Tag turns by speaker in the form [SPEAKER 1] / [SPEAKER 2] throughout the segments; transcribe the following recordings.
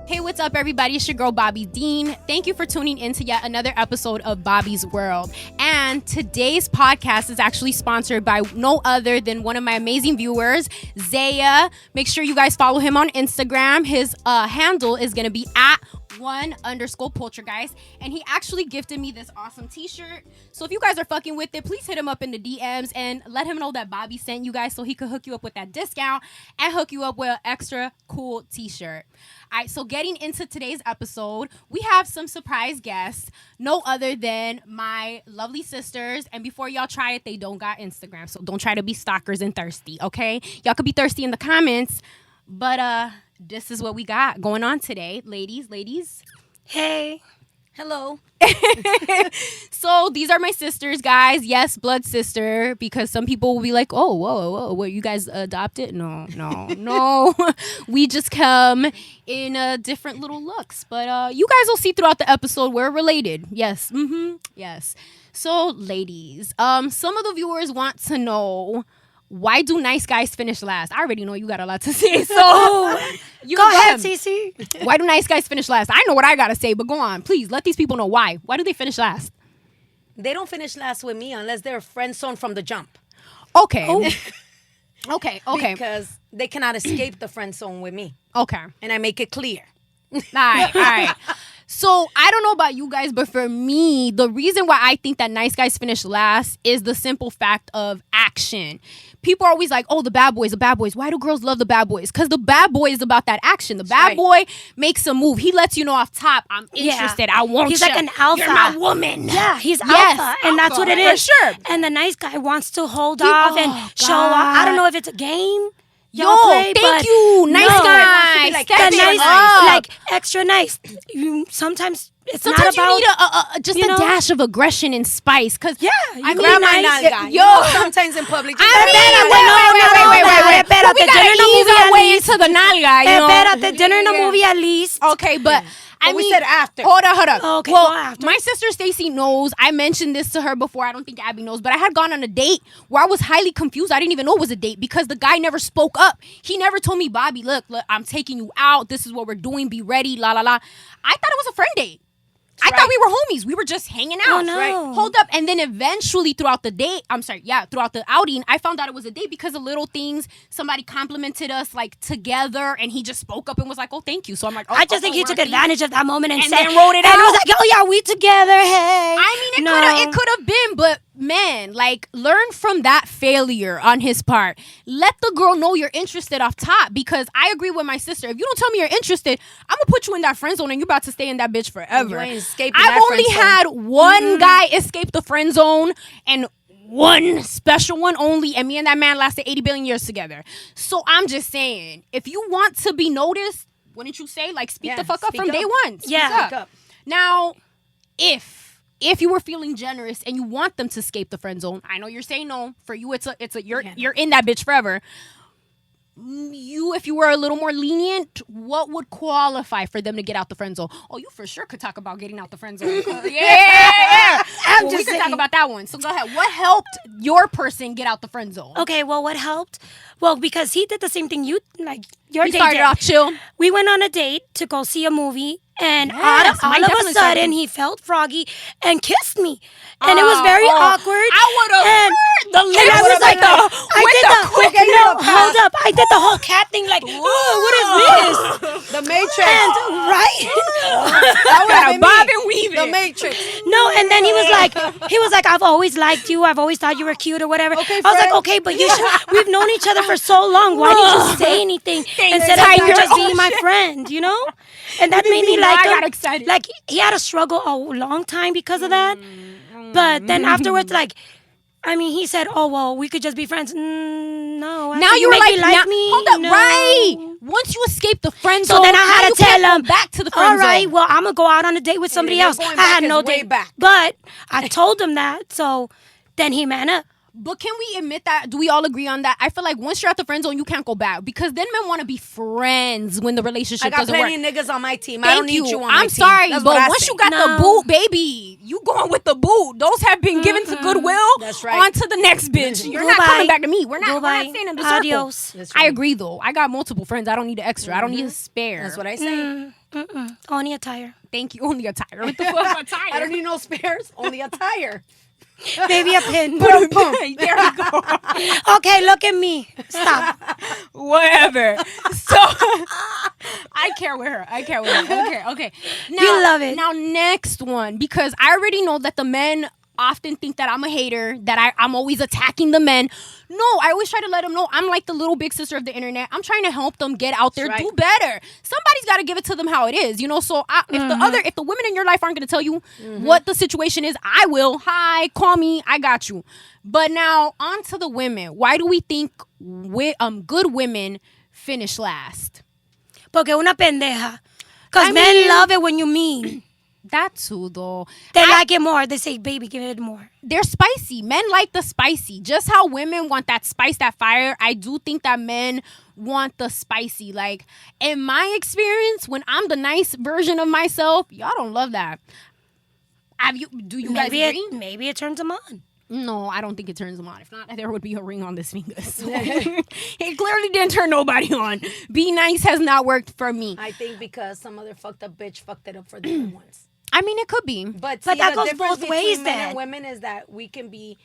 [SPEAKER 1] Hey, what's up, everybody? It's your girl, BOBBi. Thank you for tuning in to yet another episode of Bobby's World. And today's podcast is actually sponsored by no other than one of my amazing viewers, Zaya. Make sure you guys follow him on Instagram. His handle is going to be at @1_poltergeist, and he actually gifted me this awesome t-shirt. So if you guys are fucking with it, please hit him up in the DMs and let him know that Bobby sent you guys so he could hook you up with that discount and hook you up with an extra cool t-shirt. All right, so getting into today's episode, we have some surprise guests, no other than my lovely sisters. And before y'all try it, they don't got Instagram, so don't try to be stalkers and thirsty, okay? Y'all could be thirsty in the comments, but this is what we got going on today. Ladies.
[SPEAKER 2] Hey. Hello.
[SPEAKER 1] So these are my sisters, guys. Yes, blood sister, because some people will be like, oh, whoa, what, you guys adopted? No. We just come in different little looks. But you guys will see throughout the episode we're related. Yes. Yes. So, ladies, some of the viewers want to know, why do nice guys finish last? I already know you got a lot to say, so you
[SPEAKER 2] go ahead, Stacey.
[SPEAKER 1] Why do nice guys finish last? I know what I gotta say, but go on, please. Let these people know why. Why do they finish last?
[SPEAKER 2] They don't finish last with me unless they're friend zone from the jump.
[SPEAKER 1] Okay.
[SPEAKER 2] Oh.
[SPEAKER 1] Okay.
[SPEAKER 2] Because they cannot escape the friend zone with me.
[SPEAKER 1] Okay.
[SPEAKER 2] And I make it clear.
[SPEAKER 1] All right. So I don't know about you guys, but for me, the reason why I think that nice guys finish last is the simple fact of action. People are always like, oh, the bad boys. Why do girls love the bad boys? Because the bad boy is about that action. The bad boy makes a move. He lets you know off top, I'm interested. I want you.
[SPEAKER 3] He's like an alpha.
[SPEAKER 1] You're my woman.
[SPEAKER 3] Yeah, he's alpha. And that's what it is.
[SPEAKER 1] For sure.
[SPEAKER 3] And the nice guy wants to hold off and show off. I don't know if it's a game.
[SPEAKER 1] Thank you. Nice guy.
[SPEAKER 3] Like like extra nice. Sometimes it's
[SPEAKER 1] sometimes
[SPEAKER 3] not about,
[SPEAKER 1] you need just a dash of aggression and spice. Cause
[SPEAKER 3] I mean,
[SPEAKER 2] grab my nalga. Sometimes in public.
[SPEAKER 1] Wait. We gotta ease our way into the nalga.
[SPEAKER 3] Espérate, dinner and a movie at least.
[SPEAKER 1] Okay, but I mean,
[SPEAKER 2] we said after.
[SPEAKER 1] Hold up.
[SPEAKER 3] Okay,
[SPEAKER 1] well,
[SPEAKER 3] after.
[SPEAKER 1] My sister Stacey knows. I mentioned this to her before. I don't think Abby knows, but I had gone on a date where I was highly confused. I didn't even know it was a date because the guy never spoke up. He never told me, Bobby, look, I'm taking you out. This is what we're doing. Be ready. La la la. I thought it was a friend date. I thought we were homies. We were just hanging out.
[SPEAKER 3] Oh, no.
[SPEAKER 1] Right? Hold up. And then eventually throughout the outing, I found out it was a date because of little things. Somebody complimented us like together and he just spoke up and was like, oh, thank you. So I'm like,
[SPEAKER 3] I just think he took advantage of that moment and said,
[SPEAKER 1] then wrote it out.
[SPEAKER 3] And he was like, oh yeah, we together, hey.
[SPEAKER 1] I mean, it could have been, but man, like, learn from that failure on his part. Let the girl know you're interested off top, because I agree with my sister. If you don't tell me you're interested, I'm gonna put you in that friend zone and you're about to stay in that bitch forever.
[SPEAKER 2] You ain't escaping
[SPEAKER 1] I've
[SPEAKER 2] that
[SPEAKER 1] only
[SPEAKER 2] friend zone.
[SPEAKER 1] had one guy escape the friend zone, and one special one only, and me and that man lasted 80 billion years together. So I'm just saying, if you want to be noticed, wouldn't you say, like, speak the fuck up from day one? Speak up. Now, if you were feeling generous and you want them to escape the friend zone, I know you're saying no. For you, you're in that bitch forever. If you were a little more lenient, what would qualify for them to get out the friend zone? Oh, you for sure could talk about getting out the friend zone. Yeah. We could talk about that one. So go ahead. What helped your person get out the friend zone?
[SPEAKER 3] Okay, well, what helped? Well, because he did the same thing your date
[SPEAKER 1] started
[SPEAKER 3] did.
[SPEAKER 1] off chill.
[SPEAKER 3] We went on a date to go see a movie, and
[SPEAKER 1] Yes,
[SPEAKER 3] all of a sudden he felt froggy and kissed me, and it was very awkward.
[SPEAKER 1] I would have the lips.
[SPEAKER 3] And I was like, hold up. I did the whole cat thing, like, oh, what is this?
[SPEAKER 2] The Matrix.
[SPEAKER 3] And
[SPEAKER 2] That was
[SPEAKER 1] bob and weaving.
[SPEAKER 2] The Matrix.
[SPEAKER 3] no, and then he was like, I've always liked you. I've always thought you were cute or whatever.
[SPEAKER 2] Okay,
[SPEAKER 3] I was like,
[SPEAKER 2] friend.
[SPEAKER 3] okay, but we've known each other for so long. Why didn't you say anything instead of you just being my friend, you know? And that made me like
[SPEAKER 1] I got
[SPEAKER 3] him.
[SPEAKER 1] excited.
[SPEAKER 3] Like, he had to struggle a long time because of that. But then afterwards, like, I mean, he said, oh, well, we could just be friends. No.
[SPEAKER 1] Now you were like
[SPEAKER 3] me.
[SPEAKER 1] Hold up,
[SPEAKER 3] No.
[SPEAKER 1] right. Once you escape the friend zone,
[SPEAKER 3] So then I had to tell him,
[SPEAKER 1] back to the friend
[SPEAKER 3] all right,
[SPEAKER 1] zone.
[SPEAKER 3] well, I'm going to go out on a date with somebody else. I had no date
[SPEAKER 2] back.
[SPEAKER 3] But I told him that. So then he man up.
[SPEAKER 1] But can we admit that? Do we all agree on that? I feel like once you're at the friend zone, you can't go back, because then men want to be friends when the relationship doesn't work.
[SPEAKER 2] I got plenty of niggas on my team.
[SPEAKER 1] Thank
[SPEAKER 2] I don't need you on my team.
[SPEAKER 1] I'm sorry,
[SPEAKER 2] That's
[SPEAKER 1] but
[SPEAKER 2] what I
[SPEAKER 1] once
[SPEAKER 2] say.
[SPEAKER 1] you got the boot, baby, you going with the boot. Those have been given to Goodwill.
[SPEAKER 2] That's right.
[SPEAKER 1] On to the next bitch. You're not coming back to me. We're not staying in the circle.
[SPEAKER 3] Adios.
[SPEAKER 1] I agree, though. I got multiple friends. I don't need an extra. I don't need a spare.
[SPEAKER 2] That's what I say.
[SPEAKER 3] Only a tire.
[SPEAKER 1] Thank you. Only a tire. What the fuck? A tire.
[SPEAKER 2] I don't need no spares. Only a tire.
[SPEAKER 3] Maybe a pin.
[SPEAKER 1] There we go.
[SPEAKER 3] Okay, look at me. Stop.
[SPEAKER 1] Whatever. So I care with her. Okay. Now,
[SPEAKER 3] You love it.
[SPEAKER 1] Now, next one, because I already know that the men often think that I'm a hater, that I'm always attacking the men. No, I always try to let them know I'm like the little big sister of the internet. I'm trying to help them get out there,
[SPEAKER 2] That's right.
[SPEAKER 1] do better. Somebody's got to give it to them how it is, you know. So if the women in your life aren't going to tell you what the situation is, I will. Hi, call me. I got you. But now on to the women. Why do we think good women finish last?
[SPEAKER 3] Porque una pendeja. Because
[SPEAKER 1] I
[SPEAKER 3] men
[SPEAKER 1] mean-
[SPEAKER 3] love it when you mean.
[SPEAKER 1] That too, though.
[SPEAKER 3] They like it more. They say, baby, give it more.
[SPEAKER 1] They're spicy. Men like the spicy. Just how women want that spice, that fire, I do think that men want the spicy. Like, in my experience, when I'm the nice version of myself, y'all don't love that. Do you guys agree?
[SPEAKER 3] Maybe it turns them on.
[SPEAKER 1] No, I don't think it turns them on. If not, there would be a ring on this finger. So it clearly didn't turn nobody on. Be nice has not worked for me.
[SPEAKER 2] I think because some other fucked up bitch fucked it up for the other ones.
[SPEAKER 1] I mean, it could be.
[SPEAKER 2] But
[SPEAKER 3] that
[SPEAKER 2] the
[SPEAKER 3] goes
[SPEAKER 2] difference
[SPEAKER 3] both
[SPEAKER 2] between
[SPEAKER 3] ways
[SPEAKER 2] men
[SPEAKER 3] then.
[SPEAKER 2] and women is that we can be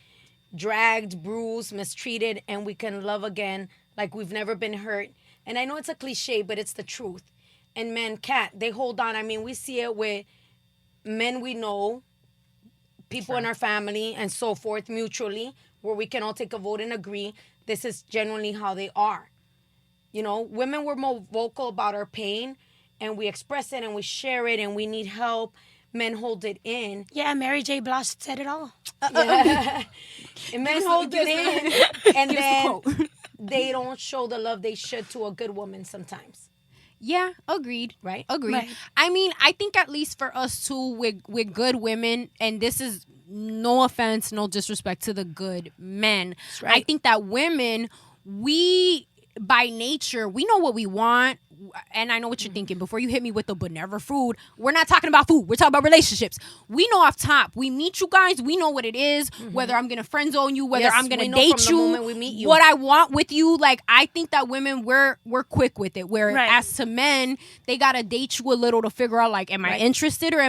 [SPEAKER 2] dragged, bruised, mistreated, and we can love again like we've never been hurt. And I know it's a cliche, but it's the truth. And men can't. They hold on. I mean, we see it with men we know, people in our family, and so forth, mutually, where we can all take a vote and agree this is genuinely how they are. You know, women were more vocal about our pain, and we express it, and we share it, and we need help. Men hold it in.
[SPEAKER 3] Yeah, Mary J. Blige said it all.
[SPEAKER 2] Yeah. And men hold it in, and
[SPEAKER 1] Give us
[SPEAKER 2] then
[SPEAKER 1] the quote.
[SPEAKER 2] they don't show the love they should to a good woman sometimes.
[SPEAKER 1] Yeah, agreed.
[SPEAKER 2] Right?
[SPEAKER 1] Agreed.
[SPEAKER 3] Right.
[SPEAKER 1] I mean, I think at least for us too, with good women, and this is no offense, no disrespect to the good men.
[SPEAKER 2] right.
[SPEAKER 1] I think that women, we by nature, we know what we want. And I know what you're thinking. Before you hit me with the but never food, we're not talking about food. We're talking about relationships. We know off top. We meet you guys. We know what it is. Whether I'm gonna friend zone you, whether
[SPEAKER 2] Yes,
[SPEAKER 1] I'm gonna
[SPEAKER 2] we know
[SPEAKER 1] date
[SPEAKER 2] from the
[SPEAKER 1] you,
[SPEAKER 2] moment we meet you.
[SPEAKER 1] what I want with you. Like, I think that women, we're quick with it. Where
[SPEAKER 3] Right.
[SPEAKER 1] as to men, they gotta date you a little to figure out, like, am I
[SPEAKER 2] Right.
[SPEAKER 1] interested, or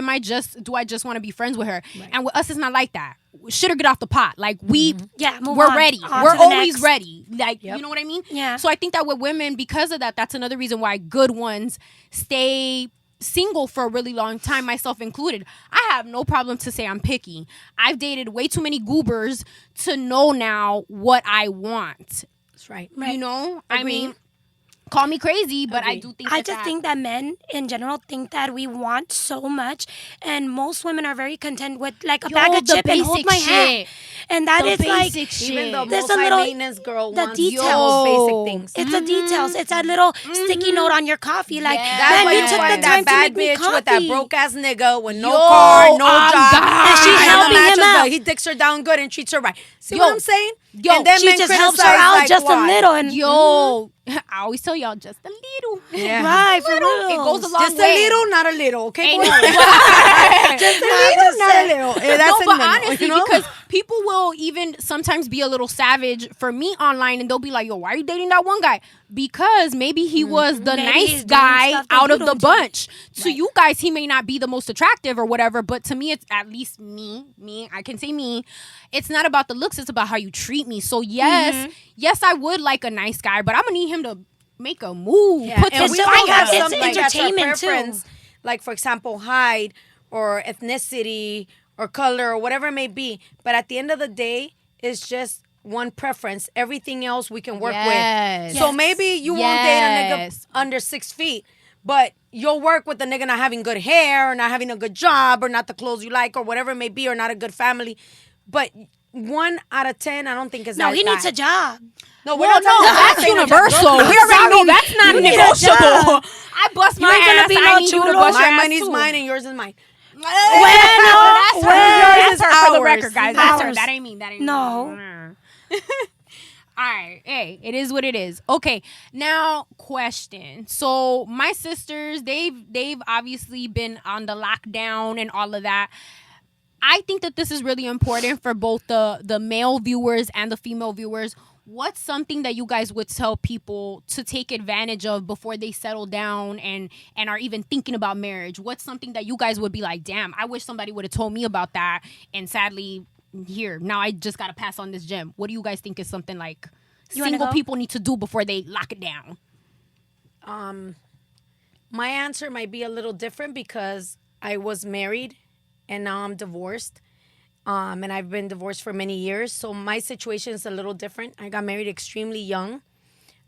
[SPEAKER 1] do I just want to be friends with her? And with us, it's not like that. Shit or get off the pot. Like, we're
[SPEAKER 3] on.
[SPEAKER 1] ready.
[SPEAKER 3] On
[SPEAKER 1] We're
[SPEAKER 3] to the
[SPEAKER 1] always
[SPEAKER 3] next.
[SPEAKER 1] ready. Like,
[SPEAKER 2] Yep.
[SPEAKER 1] you know what I mean?
[SPEAKER 3] Yeah.
[SPEAKER 1] So I think that with women, because of that, that's another reason why good ones stay single for a really long time, myself included. I have no problem to say I'm picky. I've dated way too many goobers to know now what I want.
[SPEAKER 2] That's right.
[SPEAKER 1] You know? I
[SPEAKER 2] Agreed.
[SPEAKER 1] mean, call me crazy, but I
[SPEAKER 2] Agreed.
[SPEAKER 1] do think
[SPEAKER 3] I just think that men in general think that we want so much, and most women are very content with like a
[SPEAKER 1] Yo,
[SPEAKER 3] bag of
[SPEAKER 1] the
[SPEAKER 3] chip and hold
[SPEAKER 1] basic
[SPEAKER 3] my hand.
[SPEAKER 1] shit.
[SPEAKER 3] And that
[SPEAKER 1] The
[SPEAKER 3] is like
[SPEAKER 1] basic shit.
[SPEAKER 2] Even the
[SPEAKER 3] There's
[SPEAKER 2] most
[SPEAKER 3] a
[SPEAKER 2] high
[SPEAKER 3] little-
[SPEAKER 2] maintenance girl
[SPEAKER 3] the
[SPEAKER 2] wants
[SPEAKER 3] details.
[SPEAKER 2] those basic things.
[SPEAKER 3] it's the details. It's that little sticky note on your coffee. Like,
[SPEAKER 1] Yes.
[SPEAKER 2] That's
[SPEAKER 3] man,
[SPEAKER 2] why
[SPEAKER 3] you
[SPEAKER 2] you
[SPEAKER 3] took
[SPEAKER 2] find
[SPEAKER 3] the time
[SPEAKER 2] that bad
[SPEAKER 3] to make me
[SPEAKER 2] bitch with that
[SPEAKER 3] coffee.
[SPEAKER 2] broke ass nigga with no
[SPEAKER 1] Yo,
[SPEAKER 2] car, no
[SPEAKER 1] I'm
[SPEAKER 2] job,
[SPEAKER 1] God.
[SPEAKER 3] And she's
[SPEAKER 2] and
[SPEAKER 3] helping
[SPEAKER 2] the mattress,
[SPEAKER 3] him out.
[SPEAKER 2] but he dicks her down good and treats her right. See
[SPEAKER 1] Yo.
[SPEAKER 2] what I'm saying?
[SPEAKER 1] Yo,
[SPEAKER 2] and then
[SPEAKER 3] She
[SPEAKER 2] men
[SPEAKER 3] just helps her
[SPEAKER 2] criticize,
[SPEAKER 3] out
[SPEAKER 2] like,
[SPEAKER 3] just
[SPEAKER 2] why?
[SPEAKER 3] a little. And
[SPEAKER 1] Yo, I always tell y'all, just a little.
[SPEAKER 2] Yeah.
[SPEAKER 3] right, for
[SPEAKER 1] Little.
[SPEAKER 3] real.
[SPEAKER 1] It goes a long
[SPEAKER 2] Just
[SPEAKER 1] way.
[SPEAKER 2] a little, not a little, okay?
[SPEAKER 1] Ain't
[SPEAKER 2] boy?
[SPEAKER 1] no-
[SPEAKER 2] Just a little, not a little. That's
[SPEAKER 1] No, but
[SPEAKER 2] a
[SPEAKER 1] honestly,
[SPEAKER 2] you know?
[SPEAKER 1] because people will even sometimes be a little savage for me online, and they'll be like, yo, why are you dating that one guy? Because maybe he was the
[SPEAKER 3] Maybe
[SPEAKER 1] nice
[SPEAKER 3] he's doing
[SPEAKER 1] guy
[SPEAKER 3] stuff that
[SPEAKER 1] out
[SPEAKER 3] you
[SPEAKER 1] of the
[SPEAKER 3] don't do.
[SPEAKER 1] bunch. To you guys, he may not be the most attractive or whatever, but to me, it's at least me, I can say me. It's not about the looks, it's about how you treat me. So yes, I would like a nice guy, but I'm gonna need him to make a move.
[SPEAKER 2] Yeah,
[SPEAKER 1] Put
[SPEAKER 2] and
[SPEAKER 1] some
[SPEAKER 2] we
[SPEAKER 3] still
[SPEAKER 2] all
[SPEAKER 3] like
[SPEAKER 2] have
[SPEAKER 3] it's
[SPEAKER 2] something that's our
[SPEAKER 3] entertainment, too.
[SPEAKER 2] preference. Like, for example, height or ethnicity or color or whatever it may be. But at the end of the day, it's just one preference. Everything else we can work
[SPEAKER 1] Yes.
[SPEAKER 2] with. So maybe you won't date a nigga
[SPEAKER 1] Yes.
[SPEAKER 2] under 6 feet, but you'll work with the nigga not having good hair or not having a good job or not the clothes you like or whatever it may be or not a good family. But 1 out of 10, I don't think is
[SPEAKER 3] No,
[SPEAKER 2] that
[SPEAKER 3] he needs
[SPEAKER 2] bad.
[SPEAKER 3] a job.
[SPEAKER 2] No,
[SPEAKER 1] Well, no, that's universal. We already know that's not
[SPEAKER 3] You need a
[SPEAKER 1] negotiable.
[SPEAKER 3] job.
[SPEAKER 1] I bust
[SPEAKER 3] You
[SPEAKER 1] my
[SPEAKER 3] ain't gonna
[SPEAKER 1] ass.
[SPEAKER 3] be
[SPEAKER 1] I
[SPEAKER 3] no
[SPEAKER 1] need you to
[SPEAKER 3] chulo.
[SPEAKER 1] bust your
[SPEAKER 2] My
[SPEAKER 1] ass
[SPEAKER 2] money's
[SPEAKER 1] too.
[SPEAKER 2] mine and yours is mine.
[SPEAKER 1] That's her.
[SPEAKER 2] Yours is
[SPEAKER 1] That's her for the
[SPEAKER 2] ours.
[SPEAKER 1] record, guys. That's her.
[SPEAKER 3] Ours.
[SPEAKER 1] That ain't me. That ain't
[SPEAKER 3] No.
[SPEAKER 1] me. All right. Hey, it is what it is. Okay. Now, question. So my sisters, they've obviously been on the lockdown and all of that. I think that this is really important for both the male viewers and the female viewers. what's something that you guys would tell people to take advantage of before they settle down and are even thinking about marriage? What's something that you guys would be like, damn, I wish somebody would have told me about that, and sadly, here, now I just got to pass on this gem. What do you guys think is something like single people need to do before they lock it down?
[SPEAKER 2] My answer might be a little different because I was married and now I'm divorced. And I've been divorced for many years. So my situation is a little different. I got married extremely young.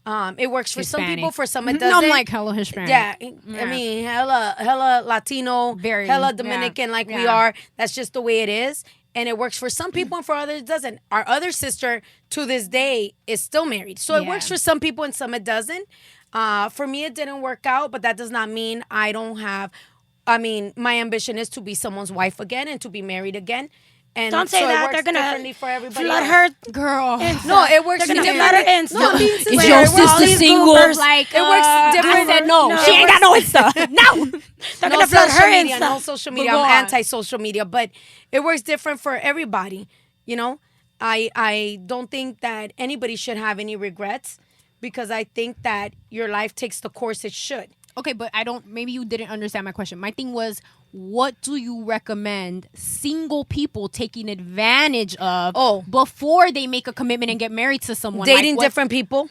[SPEAKER 2] It works for some people, for some it doesn't.
[SPEAKER 1] No, I'm like hella Hispanic.
[SPEAKER 2] Yeah. I mean, hella Latino, hella Dominican like we are. That's just the way it is. And it works for some people and for others it doesn't. Our other sister to this day is still married. So it works for some people and some it doesn't. For me, it didn't work out, but that does not mean I don't have, my ambition is to be someone's wife again and to be married again. And
[SPEAKER 3] don't say
[SPEAKER 2] so
[SPEAKER 3] that. They're gonna
[SPEAKER 2] flood
[SPEAKER 3] her,
[SPEAKER 1] girl.
[SPEAKER 2] No, it works.
[SPEAKER 3] They're gonna flood her Insta.
[SPEAKER 2] No,
[SPEAKER 1] is your sister single? Like
[SPEAKER 2] it works different.
[SPEAKER 1] I said no. She ain't got no Insta. No,
[SPEAKER 3] they're gonna flood her Insta.
[SPEAKER 2] No social media. I'm anti-social media, but it works different for everybody. You know, I don't think that anybody should have any regrets because I think that your life takes the course it should.
[SPEAKER 1] Okay, but maybe you didn't understand my question. My thing was, what do you recommend single people taking advantage of before they make a commitment and get married to someone?
[SPEAKER 2] Dating different people.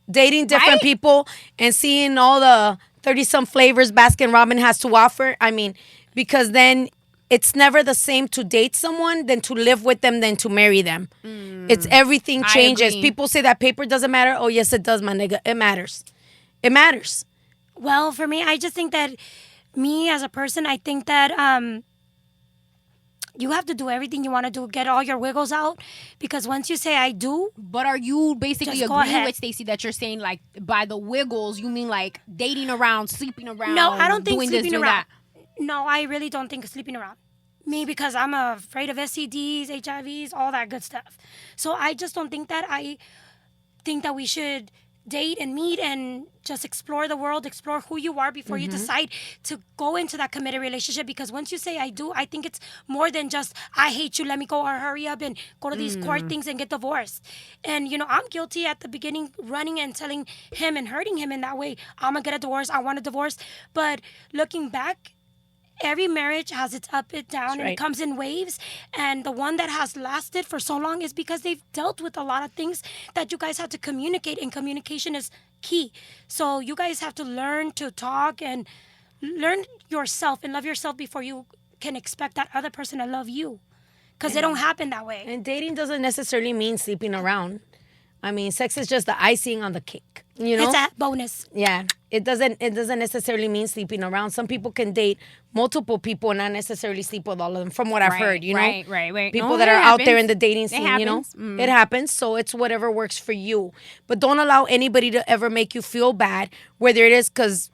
[SPEAKER 2] Dating different people and seeing all the 30-some flavors Baskin-Robbins has to offer. I mean, because then it's never the same to date someone than to live with them than to marry them. It's everything changes. People say that paper doesn't matter. Oh, yes, it does, my nigga. It matters. It matters.
[SPEAKER 3] Well, for me, I just think that me as a person, I think that you have to do everything you want to do, get all your wiggles out, because once you say I do.
[SPEAKER 1] But are you basically agreeing with Stacey that you're saying like by the wiggles, you mean like dating around, sleeping around?
[SPEAKER 3] No, I don't think sleeping around.
[SPEAKER 1] That.
[SPEAKER 3] No, I really don't think sleeping around. Me, because I'm afraid of STDs, HIVs, all that good stuff. So I just don't think that. I think that we should date and meet and just explore the world, explore who you are before you decide to go into that committed relationship. Because once you say I do, I think it's more than just I hate you, let me go or hurry up and go to these court things and get divorced. And I'm guilty at the beginning, running and telling him and hurting him in that way. I'm gonna get a divorce, I want a divorce. But looking back, every marriage has its up and down, and it comes in waves. And the one that has lasted for so long is because they've dealt with a lot of things that you guys had to communicate, and communication is key. So you guys have to learn to talk and learn yourself and love yourself before you can expect that other person to love you, because it don't happen that way.
[SPEAKER 2] And dating doesn't necessarily mean sleeping around. I mean, sex is just the icing on the cake.
[SPEAKER 3] It's a bonus.
[SPEAKER 2] Yeah. It doesn't necessarily mean sleeping around. Some people can date multiple people and not necessarily sleep with all of them, from what I've heard,
[SPEAKER 1] Right.
[SPEAKER 2] People that are out there in the dating scene, It happens. So it's whatever works for you. But don't allow anybody to ever make you feel bad, whether it is because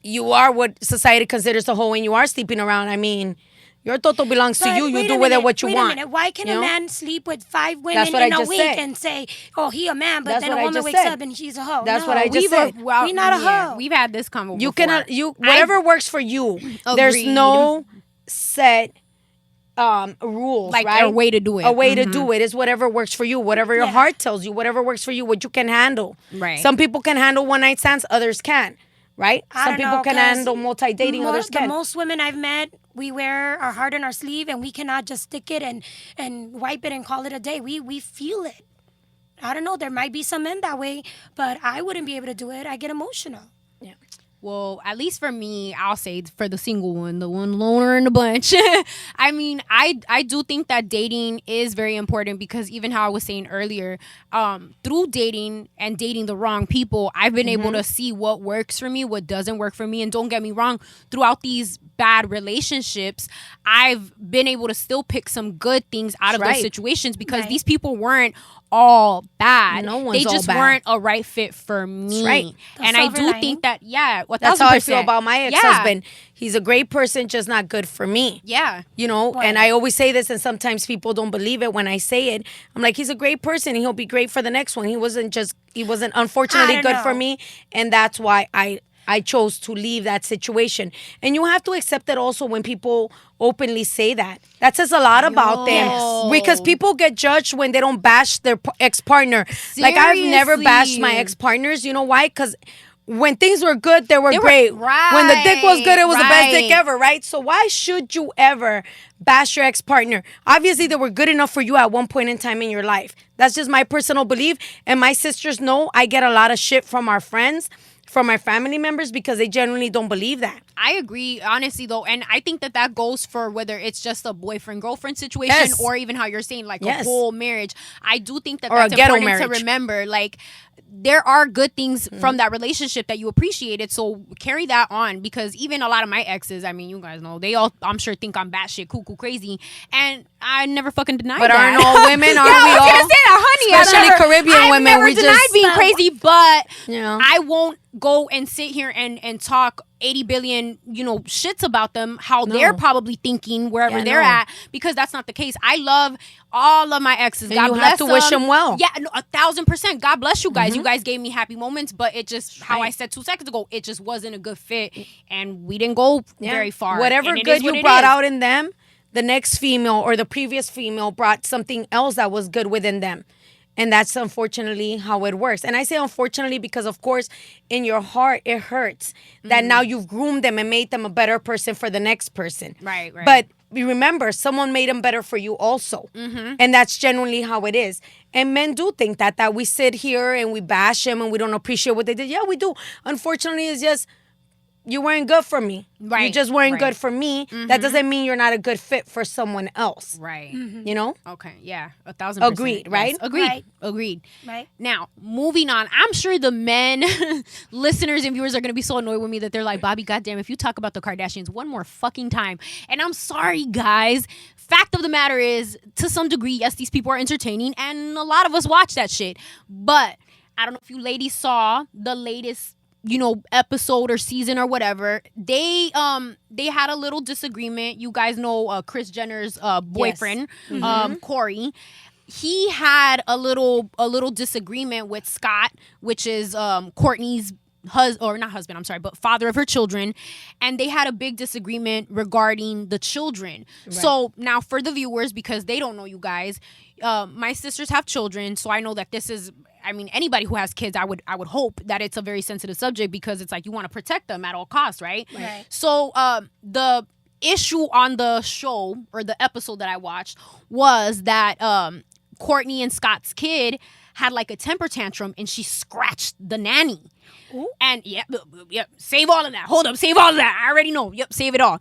[SPEAKER 2] you are what society considers a hoe and you are sleeping around. I mean, your toto belongs to you. You do with it what you want.
[SPEAKER 3] Wait a minute. Why can a man sleep with 5 women in a week and say, oh, he a man, but then a woman wakes up and she's a hoe?
[SPEAKER 2] That's what I just said.
[SPEAKER 3] We not a hoe.
[SPEAKER 1] We've had this conversation before.
[SPEAKER 2] Whatever works for you. There's no set rules,
[SPEAKER 1] like
[SPEAKER 2] right?
[SPEAKER 1] a way to do it.
[SPEAKER 2] A way to do it is whatever works for you, whatever your heart tells you, whatever works for you, what you can handle.
[SPEAKER 1] Right.
[SPEAKER 2] Some people can handle one-night stands, others can't. Right? Some people can handle multi-dating, others can't.
[SPEAKER 3] The most women I've met, we wear our heart on our sleeve, and we cannot just stick it and wipe it and call it a day. We feel it. I don't know. There might be some men that way, but I wouldn't be able to do it. I get emotional.
[SPEAKER 2] Yeah.
[SPEAKER 1] Well, at least for me, I'll say for the single one, the one loner in the bunch. I mean, I do think that dating is very important, because even how I was saying earlier, through dating and dating the wrong people, I've been able to see what works for me, what doesn't work for me. And don't get me wrong, throughout these bad relationships, I've been able to still pick some good things out of those situations, because these people weren't all bad.
[SPEAKER 2] No one's
[SPEAKER 1] They just
[SPEAKER 2] all bad.
[SPEAKER 1] weren't a right fit for me.
[SPEAKER 2] Right.
[SPEAKER 1] And I do think that,
[SPEAKER 2] that's how I feel about my ex-husband. He's a great person, just not good for me.
[SPEAKER 1] Yeah.
[SPEAKER 2] And I always say this, and sometimes people don't believe it when I say it. I'm like, he's a great person, and he'll be great for the next one. He wasn't unfortunately good for me, and that's why I I chose to leave that situation. And you have to accept it also when people openly say that. That says a lot about them.
[SPEAKER 3] Yes.
[SPEAKER 2] Because people get judged when they don't bash their ex-partner. Like, I've never bashed my ex-partners. You know why? Because when things were good, they were great. When the dick was good, it was the best dick ever, right? So why should you ever bash your ex-partner? Obviously, they were good enough for you at one point in time in your life. That's just my personal belief. And my sisters know I get a lot of shit from our friends, from my family members, because they generally don't believe that.
[SPEAKER 1] I agree, honestly, though. And I think that goes for whether it's just a boyfriend-girlfriend situation or even how you're saying, like, a whole marriage. I do think that that's important to remember. Like, there are good things from that relationship that you appreciated, so carry that on, because even a lot of my exes, I mean, you guys know, they all, I'm sure, think I'm batshit cuckoo crazy, and I never fucking denied that.
[SPEAKER 2] But aren't all women, are we all?
[SPEAKER 1] I was gonna say that, honey.
[SPEAKER 2] Especially Caribbean women.
[SPEAKER 1] I've never denied being crazy, but
[SPEAKER 2] yeah.
[SPEAKER 1] I won't go and sit here and talk 80 billion, shits about them, how they're probably thinking wherever they're at, because that's not the case. I love all of my exes.
[SPEAKER 2] And
[SPEAKER 1] God
[SPEAKER 2] you
[SPEAKER 1] bless
[SPEAKER 2] have to wish them well.
[SPEAKER 1] Yeah, 1,000%. God bless you guys. You guys gave me happy moments, but it just, how I said 2 seconds ago, it just wasn't a good fit, and we didn't go very far.
[SPEAKER 2] Whatever good you brought out in them, the next female or the previous female brought something else that was good within them. And that's unfortunately how it works. And I say unfortunately because, of course, in your heart, it hurts that now you've groomed them and made them a better person for the next person.
[SPEAKER 1] Right.
[SPEAKER 2] But remember, someone made them better for you also. And that's generally how it is. And men do think that we sit here and we bash them and we don't appreciate what they did. Yeah, we do. Unfortunately, it's just, you weren't good for me.
[SPEAKER 1] Right.
[SPEAKER 2] You just weren't good for me. That doesn't mean you're not a good fit for someone else.
[SPEAKER 1] Right.
[SPEAKER 2] You know?
[SPEAKER 1] Okay. Yeah. 1,000%.
[SPEAKER 2] Agreed, right?
[SPEAKER 1] Yes. Agreed.
[SPEAKER 3] Right.
[SPEAKER 1] Agreed.
[SPEAKER 3] Right.
[SPEAKER 1] Now, moving on. I'm sure the men, listeners and viewers are going to be so annoyed with me that they're like, Bobby, goddamn, if you talk about the Kardashians one more fucking time. And I'm sorry, guys. Fact of the matter is, to some degree, yes, these people are entertaining, and a lot of us watch that shit. But I don't know if you ladies saw the latest episode or season or whatever. They had a little disagreement. You guys know Kris Jenner's boyfriend, Corey. He had a little disagreement with Scott, which is Kourtney's father of her children, and they had a big disagreement regarding the children. Right. So now for the viewers, because they don't know you guys, my sisters have children, so I know that this is, I mean, anybody who has kids, I would hope that it's a very sensitive subject, because it's like you want to protect them at all costs, right?
[SPEAKER 3] Right.
[SPEAKER 1] So the issue on the show, or the episode that I watched, was that Kourtney and Scott's kid had like a temper tantrum, and she scratched the nanny. Ooh. And yep, save all of that. Hold up, save all of that. I already know. Yep, save it all.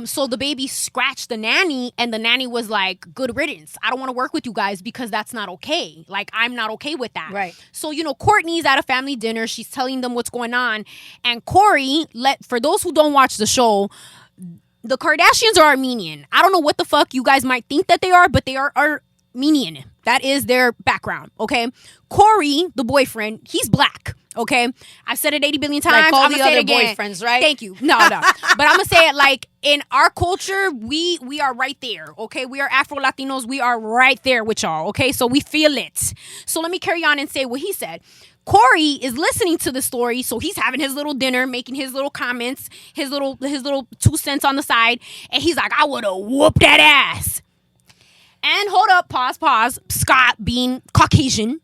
[SPEAKER 1] So the baby scratched the nanny, and the nanny was like, "Good riddance. I don't want to work with you guys because that's not okay. Like, I'm not okay with that."
[SPEAKER 2] Right.
[SPEAKER 1] So Kourtney's at a family dinner. She's telling them what's going on, and Corey, for those who don't watch the show, the Kardashians are Armenian. I don't know what the fuck you guys might think that they are, but they are Armenian. That is their background. Okay. Corey, the boyfriend, he's black. Okay, I've said it 80 billion times.
[SPEAKER 2] Like all
[SPEAKER 1] I'm
[SPEAKER 2] the
[SPEAKER 1] gonna say
[SPEAKER 2] other
[SPEAKER 1] it again.
[SPEAKER 2] Boyfriends, right?
[SPEAKER 1] Thank you. No. But I'm gonna say it like, in our culture, we are right there. Okay, we are Afro Latinos. We are right there with y'all. Okay, so we feel it. So let me carry on and say what he said. Corey is listening to the story, so he's having his little dinner, making his little comments, his little 2 cents on the side, and he's like, "I would have whooped that ass." And hold up, pause. Scott, being Caucasian,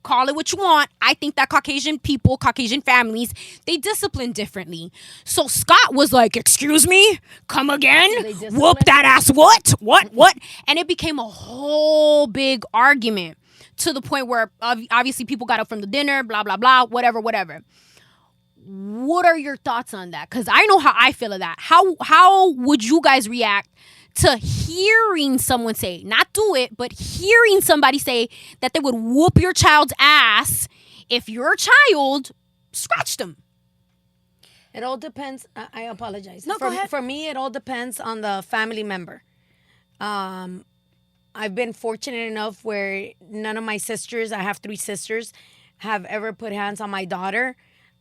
[SPEAKER 1] call it what you want, I think that Caucasian people, Caucasian families, they discipline differently. So Scott was like, "Excuse me? Come again? Whoop that ass, what? What?" And it became a whole big argument, to the point where obviously people got up from the dinner, blah, blah, blah, whatever. What are your thoughts on that? Because I know how I feel of that. How would you guys react to hearing someone say, not do it, but hearing somebody say that they would whoop your child's ass if your child scratched them?
[SPEAKER 2] It all depends. I apologize.
[SPEAKER 3] No, go ahead.
[SPEAKER 2] For me, it all depends on the family member. I've been fortunate enough where none of my sisters, I have 3 sisters, have ever put hands on my daughter.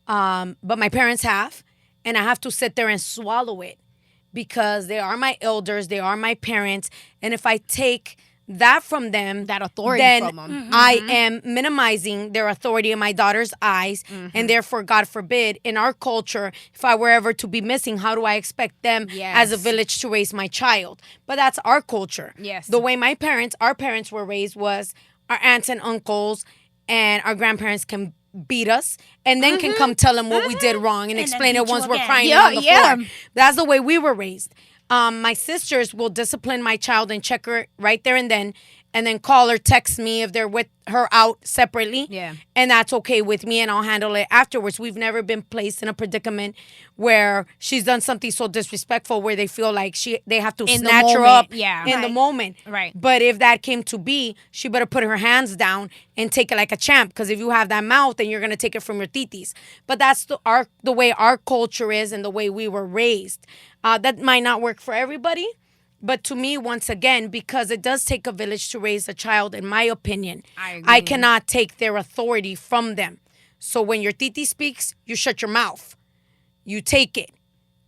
[SPEAKER 2] But my parents have. And I have to sit there and swallow it, because they are my elders, they are my parents. And if I take that from them,
[SPEAKER 1] that authority
[SPEAKER 2] then
[SPEAKER 1] from them.
[SPEAKER 2] I am minimizing their authority in my daughter's eyes. And therefore, God forbid, in our culture, if I were ever to be missing, how do I expect them as a village to raise my child? But that's our culture.
[SPEAKER 1] Yes.
[SPEAKER 2] The way our parents were raised was our aunts and uncles and our grandparents can beat us and then can come tell them what we did wrong and explain it once we're crying on the floor. That's the way we were raised. My sisters will discipline my child and check her right there and then call or text me if they're with her out separately.
[SPEAKER 1] Yeah.
[SPEAKER 2] And that's okay with me, and I'll handle it afterwards. We've never been placed in a predicament where she's done something so disrespectful where they feel like they have to snatch her up in the moment.
[SPEAKER 1] Right.
[SPEAKER 2] But if that came to be, she better put her hands down and take it like a champ, because if you have that mouth, then you're going to take it from your titis. But that's the way our culture is and the way we were raised. That might not work for everybody. But to me, once again, because it does take a village to raise a child, in my opinion, I cannot take their authority from them. So when your titi speaks, you shut your mouth. You take it.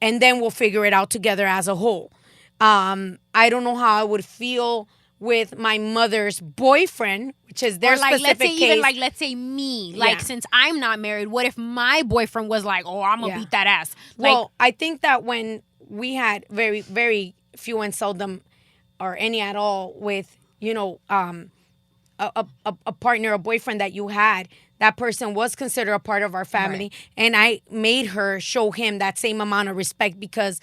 [SPEAKER 2] And then we'll figure it out together as a whole. I don't know how I would feel with my mother's boyfriend, which is their specific case.
[SPEAKER 1] Even let's say me. Like, since I'm not married, what if my boyfriend was like, oh, I'm going to beat that ass?
[SPEAKER 2] Well, I think that when we had very, very few and seldom or any at all with, a partner, a boyfriend that you had, that person was considered a part of our family. Right. And I made her show him that same amount of respect because,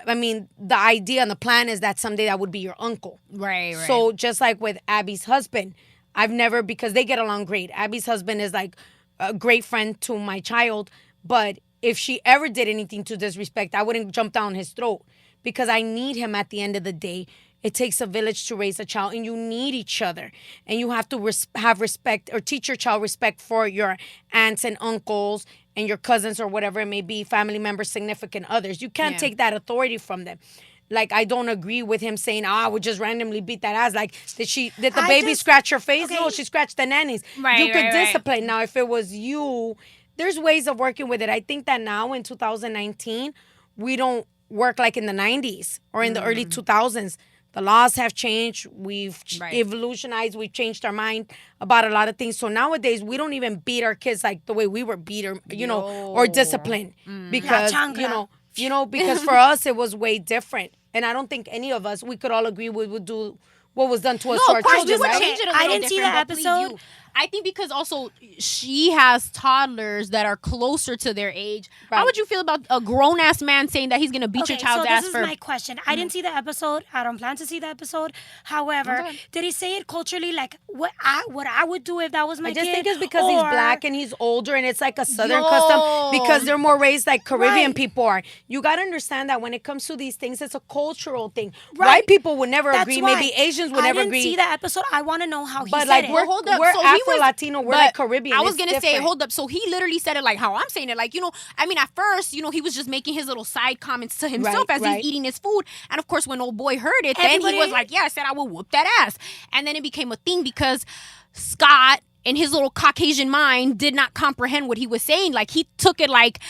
[SPEAKER 2] I mean, the idea and the plan is that someday that would be your uncle.
[SPEAKER 1] Right.
[SPEAKER 2] So just like with Abby's husband, because they get along great. Abby's husband is like a great friend to my child. But if she ever did anything to disrespect, I wouldn't jump down his throat because I need him at the end of the day. It takes a village to raise a child, and you need each other. And you have to have respect or teach your child respect for your aunts and uncles and your cousins or whatever it may be, family members, significant others. You can't take that authority from them. Like, I don't agree with him saying, I would just randomly beat that ass. Like, did the baby scratch her face? Okay. No, she scratched the nannies. Right, you could discipline. Now, if it was you, there's ways of working with it. I think that now in 2019, we don't work like in the 90s or in the early 2000s. The laws have changed. We've evolutionized. We've changed our mind about a lot of things. So nowadays, we don't even beat our kids like the way we were beat or disciplined. Because, because for us, it was way different. And I don't think any of us, we could all agree we would do what was done to us to our children.
[SPEAKER 1] We would change it a little I didn't see that episode. I think because also she has toddlers that are closer to their age. Right. How would you feel about a grown-ass man saying that he's going to beat your child's ass for...
[SPEAKER 3] this is my question. I didn't see the episode. I don't plan to see the episode. However, did he say it culturally like what I would do if that was my kid?
[SPEAKER 2] I just think it's because he's black and he's older and it's like a southern custom because they're more raised like Caribbean people are. You got to understand that when it comes to these things, it's a cultural thing. Right. White people would never agree. Maybe Asians would never agree.
[SPEAKER 3] I didn't see the episode. I want to know how he said it.
[SPEAKER 2] Hold up. We're Latino, we're like Caribbean.
[SPEAKER 1] I was gonna say, hold up. So he literally said it like how I'm saying it. Like, I mean, at first, he was just making his little side comments to himself as he's eating his food. And of course, when old boy heard it, then he was like, yeah, I said I will whoop that ass. And then it became a thing because Scott, in his little Caucasian mind, did not comprehend what he was saying. Like, he took it like,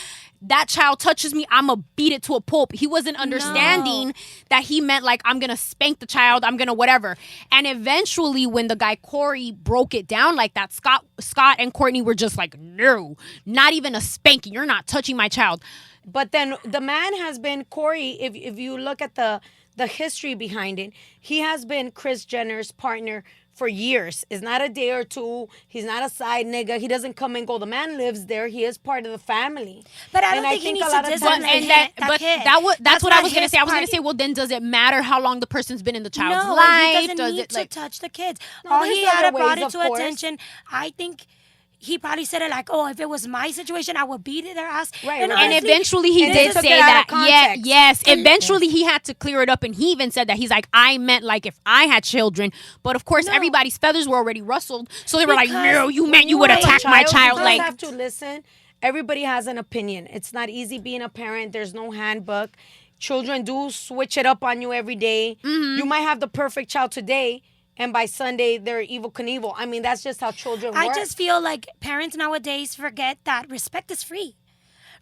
[SPEAKER 1] that child touches me, I'm going to beat it to a pulp. He wasn't understanding that he meant like, I'm going to spank the child, I'm going to whatever. And eventually when the guy Corey broke it down like that, Scott and Courtney were just like, no, not even a spanking. You're not touching my child.
[SPEAKER 2] But then the man has been, Corey, if you look at the history behind it, he has been Kris Jenner's partner for years. It's not a day or two. He's not a side nigga. He doesn't come and go. The man lives there. He is part of the family.
[SPEAKER 3] But I don't think he needs to discipline that kid.
[SPEAKER 1] That's what I was going to say. I was going to say, well, then does it matter how long the person's been in the child's life?
[SPEAKER 3] No, he doesn't need to touch the kids. All he had brought it to attention. I think he probably said it like, oh, if it was my situation, I would beat their ass.
[SPEAKER 2] Right.
[SPEAKER 1] And eventually he did say that. Yeah, yes. Eventually he had to clear it up. And he even said that. He's like, I meant like if I had children. But of course, everybody's feathers were already rustled. So they were like, no, you meant you would attack my child.
[SPEAKER 2] You guys have to listen. Everybody has an opinion. It's not easy being a parent. There's no handbook. Children do switch it up on you every day. Mm-hmm. You might have the perfect child today, and by Sunday, they're evil Knievel. I mean, that's just how children work.
[SPEAKER 3] I just feel like parents nowadays forget that respect is free.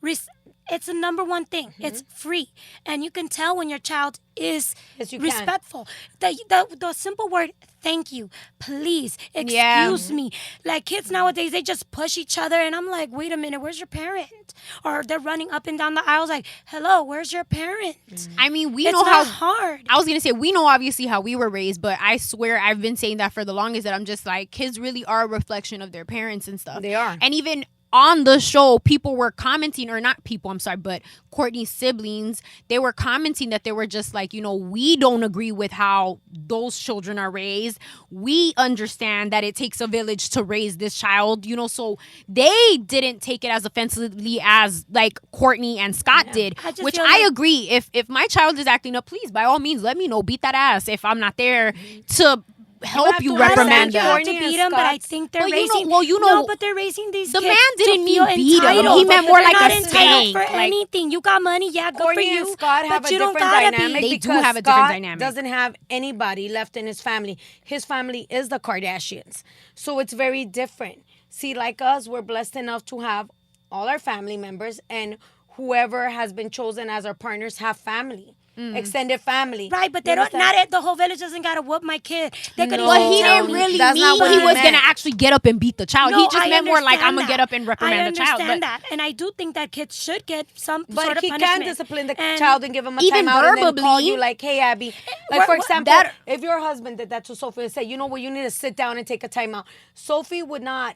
[SPEAKER 3] It's the number one thing. Mm-hmm. It's free. And you can tell when your child is respectful. The simple word thank you, please, excuse me. Like kids nowadays, they just push each other, and I'm like, wait a minute, where's your parent? Or they're running up and down the aisles like, hello, where's your parent?
[SPEAKER 1] I mean, we
[SPEAKER 3] It's
[SPEAKER 1] know
[SPEAKER 3] not
[SPEAKER 1] how
[SPEAKER 3] hard.
[SPEAKER 1] I was gonna say we know obviously how we were raised, but I swear I've been saying that for the longest that I'm just like kids really are a reflection of their parents and stuff.
[SPEAKER 2] They are.
[SPEAKER 1] And even on the show, people were commenting, or not people, I'm sorry, but Courtney's siblings, they were commenting that they were just like, you know, we don't agree with how those children are raised. We understand that it takes a village to raise this child, you know, so they didn't take it as offensively as like Courtney and Scott did,
[SPEAKER 3] I just
[SPEAKER 1] which
[SPEAKER 3] feel
[SPEAKER 1] I
[SPEAKER 3] like-
[SPEAKER 1] agree. If my child is acting up, please, by all means, let me know. Beat that ass if I'm not there to help
[SPEAKER 2] have
[SPEAKER 1] you
[SPEAKER 2] to understand
[SPEAKER 1] reprimand
[SPEAKER 3] you
[SPEAKER 1] them.
[SPEAKER 3] have
[SPEAKER 2] Courtney
[SPEAKER 3] to
[SPEAKER 2] and
[SPEAKER 3] beat them, but I
[SPEAKER 2] Scott's-
[SPEAKER 3] think they're
[SPEAKER 1] Well,
[SPEAKER 3] raising.
[SPEAKER 1] you know,
[SPEAKER 3] no, but they're raising these
[SPEAKER 1] the
[SPEAKER 3] kids
[SPEAKER 1] man didn't
[SPEAKER 3] to
[SPEAKER 1] mean
[SPEAKER 3] feel
[SPEAKER 1] beat 'em.
[SPEAKER 3] entitled.
[SPEAKER 1] He meant more
[SPEAKER 3] They're
[SPEAKER 1] like
[SPEAKER 3] not
[SPEAKER 1] a
[SPEAKER 3] entitled
[SPEAKER 1] spank,
[SPEAKER 3] for
[SPEAKER 1] like-
[SPEAKER 3] anything. You got money, yeah, good for
[SPEAKER 2] Courtney
[SPEAKER 3] you.
[SPEAKER 2] and Scott have
[SPEAKER 3] but
[SPEAKER 2] a
[SPEAKER 3] you don't
[SPEAKER 2] different
[SPEAKER 3] gotta
[SPEAKER 2] dynamic
[SPEAKER 3] be.
[SPEAKER 1] They do
[SPEAKER 2] because
[SPEAKER 1] have a different
[SPEAKER 2] Scott
[SPEAKER 1] dynamic.
[SPEAKER 2] doesn't have anybody left in his family. His family is the Kardashians. So it's very different. See, like us, we're blessed enough to have all our family members, and whoever has been chosen as our partners have family. Extended family.
[SPEAKER 3] Right, but
[SPEAKER 2] You
[SPEAKER 3] they don't.
[SPEAKER 2] understand?
[SPEAKER 3] The whole village doesn't gotta whoop my kid. They could
[SPEAKER 2] No.
[SPEAKER 1] But
[SPEAKER 3] even
[SPEAKER 1] he
[SPEAKER 3] tell
[SPEAKER 1] didn't
[SPEAKER 3] me.
[SPEAKER 1] really
[SPEAKER 2] That's
[SPEAKER 1] mean
[SPEAKER 2] not what
[SPEAKER 1] he
[SPEAKER 2] he
[SPEAKER 1] was
[SPEAKER 2] meant.
[SPEAKER 1] gonna actually get up and beat the child.
[SPEAKER 3] No,
[SPEAKER 1] He just
[SPEAKER 3] I
[SPEAKER 1] meant more like,
[SPEAKER 3] understand
[SPEAKER 1] I'm gonna get
[SPEAKER 3] that.
[SPEAKER 1] up and reprimand the child.
[SPEAKER 3] I understand
[SPEAKER 1] But
[SPEAKER 3] that, and I do think that kids should get some
[SPEAKER 2] But
[SPEAKER 3] sort of
[SPEAKER 2] he
[SPEAKER 3] punishment.
[SPEAKER 2] can discipline the
[SPEAKER 3] And
[SPEAKER 2] child and give him a
[SPEAKER 1] even
[SPEAKER 2] timeout and then call
[SPEAKER 1] verbally-
[SPEAKER 2] you like, hey, Abby. Like,
[SPEAKER 3] What-
[SPEAKER 2] for
[SPEAKER 3] what-
[SPEAKER 2] example,
[SPEAKER 1] that-
[SPEAKER 2] if your husband did that to Sophie and said, you know what, you need to sit down and take a timeout. Sophie would not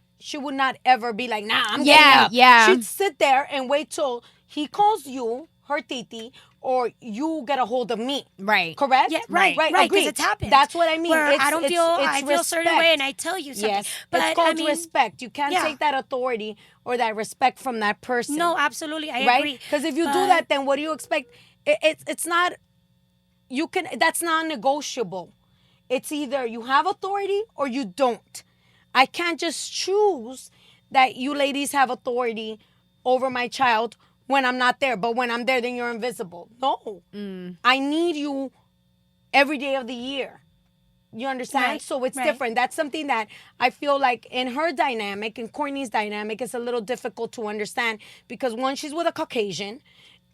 [SPEAKER 2] ever be like, nah, I'm getting up.
[SPEAKER 1] Yeah.
[SPEAKER 2] She'd sit there and wait till he calls you, her titi, or you get a hold of me.
[SPEAKER 1] Right.
[SPEAKER 2] Correct?
[SPEAKER 3] Yeah, right,
[SPEAKER 2] Right,
[SPEAKER 3] because
[SPEAKER 2] agreed.
[SPEAKER 3] it's happened.
[SPEAKER 2] That's what I mean.
[SPEAKER 3] Where
[SPEAKER 2] It's-
[SPEAKER 3] I don't
[SPEAKER 2] it's-
[SPEAKER 3] feel,
[SPEAKER 2] it's
[SPEAKER 3] I feel a certain
[SPEAKER 2] respect.
[SPEAKER 3] way, and I tell you something.
[SPEAKER 2] Yes,
[SPEAKER 3] but
[SPEAKER 2] it's called
[SPEAKER 3] I mean,
[SPEAKER 2] respect. You can't
[SPEAKER 3] yeah.
[SPEAKER 2] take that authority or that respect from that person.
[SPEAKER 3] No, absolutely, I
[SPEAKER 2] right?
[SPEAKER 3] agree.
[SPEAKER 2] Because if you do
[SPEAKER 3] But-
[SPEAKER 2] that, then what do you expect? It's not. You can. That's non-negotiable. It's either you have authority or you don't. I can't just choose that you ladies have authority over my child when I'm not there, but when I'm there, then you're invisible. No, I need you every day of the year. You understand?
[SPEAKER 3] Right,
[SPEAKER 2] So it's
[SPEAKER 3] right.
[SPEAKER 2] different. That's something that I feel like in her dynamic, in Courtney's dynamic, it's a little difficult to understand because one, she's with a Caucasian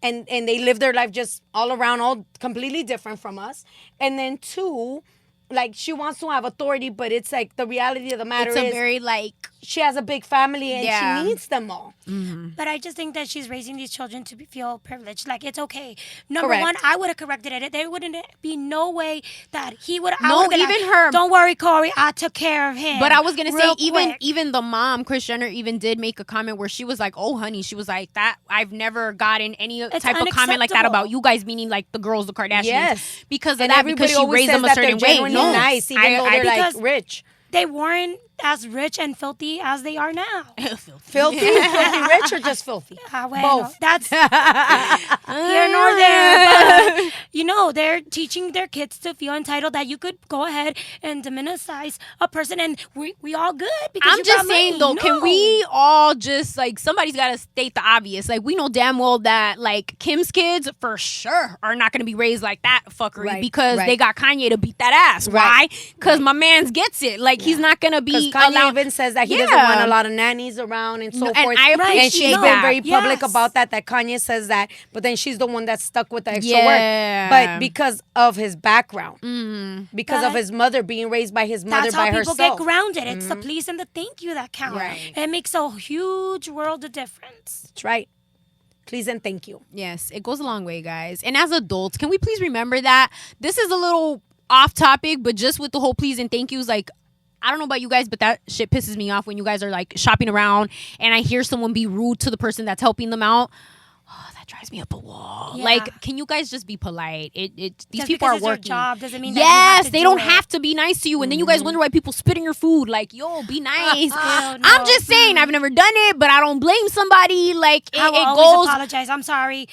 [SPEAKER 2] and they live their life just all around, all completely different from us. And then two, like she wants to have authority, but it's like the reality of the matter
[SPEAKER 1] It's a
[SPEAKER 2] is
[SPEAKER 1] very like
[SPEAKER 2] she has a big family and
[SPEAKER 1] Yeah.
[SPEAKER 2] she needs them all.
[SPEAKER 3] But I just think that she's raising these children to feel privileged. Like, it's okay. Number
[SPEAKER 2] Correct.
[SPEAKER 3] one, I would have corrected it. There wouldn't be no way that he would.
[SPEAKER 1] No,
[SPEAKER 3] even
[SPEAKER 1] even her-
[SPEAKER 3] Don't worry, Corey. I took care of him.
[SPEAKER 1] But I was gonna say,
[SPEAKER 3] real
[SPEAKER 1] even
[SPEAKER 3] quick."
[SPEAKER 1] even the mom, Kris Jenner, even did make a comment where she was like, "Oh, honey," she was like, "That I've never gotten any
[SPEAKER 3] It's
[SPEAKER 1] type of comment like that
[SPEAKER 3] unacceptable.
[SPEAKER 1] about you guys, meaning like the girls, the Kardashians,
[SPEAKER 2] Yes.
[SPEAKER 1] because of
[SPEAKER 2] And
[SPEAKER 1] that,
[SPEAKER 2] everybody
[SPEAKER 1] because she
[SPEAKER 2] always
[SPEAKER 1] raised
[SPEAKER 2] says
[SPEAKER 1] them a
[SPEAKER 2] that
[SPEAKER 1] certain
[SPEAKER 2] they're
[SPEAKER 1] way."
[SPEAKER 2] genuinely
[SPEAKER 1] No,
[SPEAKER 2] nice, even though they're like
[SPEAKER 3] because-
[SPEAKER 2] rich.
[SPEAKER 3] they weren't as rich and filthy as they are now.
[SPEAKER 2] Filthy rich or just filthy?
[SPEAKER 3] Well,
[SPEAKER 2] Both.
[SPEAKER 3] that's here nor there. But, you know, they're teaching their kids to feel entitled that you could go ahead and demonize a person, and we all good because
[SPEAKER 1] I'm
[SPEAKER 3] you
[SPEAKER 1] just
[SPEAKER 3] got
[SPEAKER 1] saying
[SPEAKER 3] money.
[SPEAKER 1] though, can
[SPEAKER 3] No.
[SPEAKER 1] we all just like somebody's got to state the obvious? Like we know damn well that like Kim's kids for sure are not going to be raised like that fuckery
[SPEAKER 2] Right,
[SPEAKER 1] because
[SPEAKER 2] right.
[SPEAKER 1] they got Kanye to beat that ass.
[SPEAKER 2] Right.
[SPEAKER 1] Why? Because my man's gets it. Like he's not going to
[SPEAKER 2] Because
[SPEAKER 1] be
[SPEAKER 2] Kanye
[SPEAKER 1] allowed.
[SPEAKER 2] even says that he doesn't
[SPEAKER 1] Yeah.
[SPEAKER 2] want a lot of nannies around and so
[SPEAKER 1] No, and
[SPEAKER 2] forth.
[SPEAKER 1] I
[SPEAKER 2] and
[SPEAKER 1] appreciate
[SPEAKER 2] she's been
[SPEAKER 1] that.
[SPEAKER 2] very public
[SPEAKER 3] Yes.
[SPEAKER 2] about that Kanye says that, but then she's the one that's stuck with the extra
[SPEAKER 1] Yeah.
[SPEAKER 2] work. But because of his background, because of
[SPEAKER 3] But
[SPEAKER 2] his mother being raised by his mother
[SPEAKER 3] That's
[SPEAKER 2] by
[SPEAKER 3] how people
[SPEAKER 2] herself.
[SPEAKER 3] get grounded. It's the please and the thank you that count.
[SPEAKER 1] Right.
[SPEAKER 3] It makes a huge world of difference.
[SPEAKER 2] That's right. Please and thank you.
[SPEAKER 1] Yes, it goes a long way, guys. And as adults, can we please remember that this is a little off topic, but just with the whole please and thank yous, like I don't know about you guys, but that shit pisses me off when you guys are like shopping around and I hear someone be rude to the person that's helping them out. Oh, that drives me up a wall.
[SPEAKER 3] Yeah.
[SPEAKER 1] Like, can you guys just be polite? These
[SPEAKER 3] Just
[SPEAKER 1] people
[SPEAKER 3] because
[SPEAKER 1] are
[SPEAKER 3] it's your
[SPEAKER 1] working.
[SPEAKER 3] job doesn't mean that you have
[SPEAKER 1] Yes,
[SPEAKER 3] to
[SPEAKER 1] they
[SPEAKER 3] do
[SPEAKER 1] don't
[SPEAKER 3] it.
[SPEAKER 1] have to be nice to you, and then you guys wonder why people spit in your food. Like, yo, be nice.
[SPEAKER 3] no.
[SPEAKER 1] I'm just saying, I've never done it, but I don't blame somebody. Like,
[SPEAKER 3] I will
[SPEAKER 1] it
[SPEAKER 3] always
[SPEAKER 1] goes.
[SPEAKER 3] apologize. I'm sorry.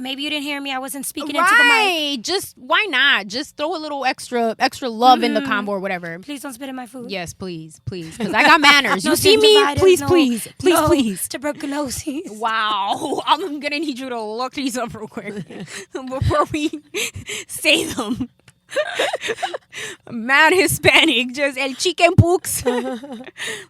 [SPEAKER 3] Maybe you didn't hear me. I wasn't speaking into the mic.
[SPEAKER 1] Right. Just why not? Just throw a little extra love in the combo or whatever.
[SPEAKER 3] Please don't spit in my food.
[SPEAKER 1] Yes, please, because I got manners.
[SPEAKER 3] No
[SPEAKER 1] You see me?
[SPEAKER 3] gingivitis,
[SPEAKER 1] Please,
[SPEAKER 3] no-
[SPEAKER 1] please,
[SPEAKER 3] no
[SPEAKER 1] please.
[SPEAKER 3] tuberculosis.
[SPEAKER 1] Wow, I'm gonna need you to look these up real quick before we say them. Mad Hispanic, just el chicken pooks.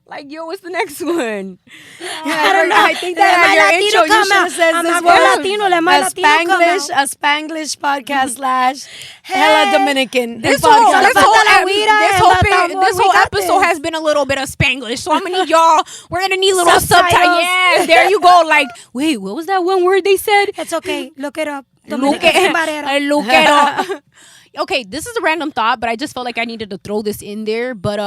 [SPEAKER 1] Like, yo, what's the next one?
[SPEAKER 2] I don't know. I think that your intro you should have said this was a Spanglish podcast / hella Dominican.
[SPEAKER 1] This whole episode has been a little bit of Spanglish, so I'm gonna need y'all. We're gonna need little subtitles. Yes, there you go. Like, wait, what was that one word they said?
[SPEAKER 3] It's okay. Look it up.
[SPEAKER 1] Look it up. Okay, this is a random thought, but I just felt like I needed to throw this in there. But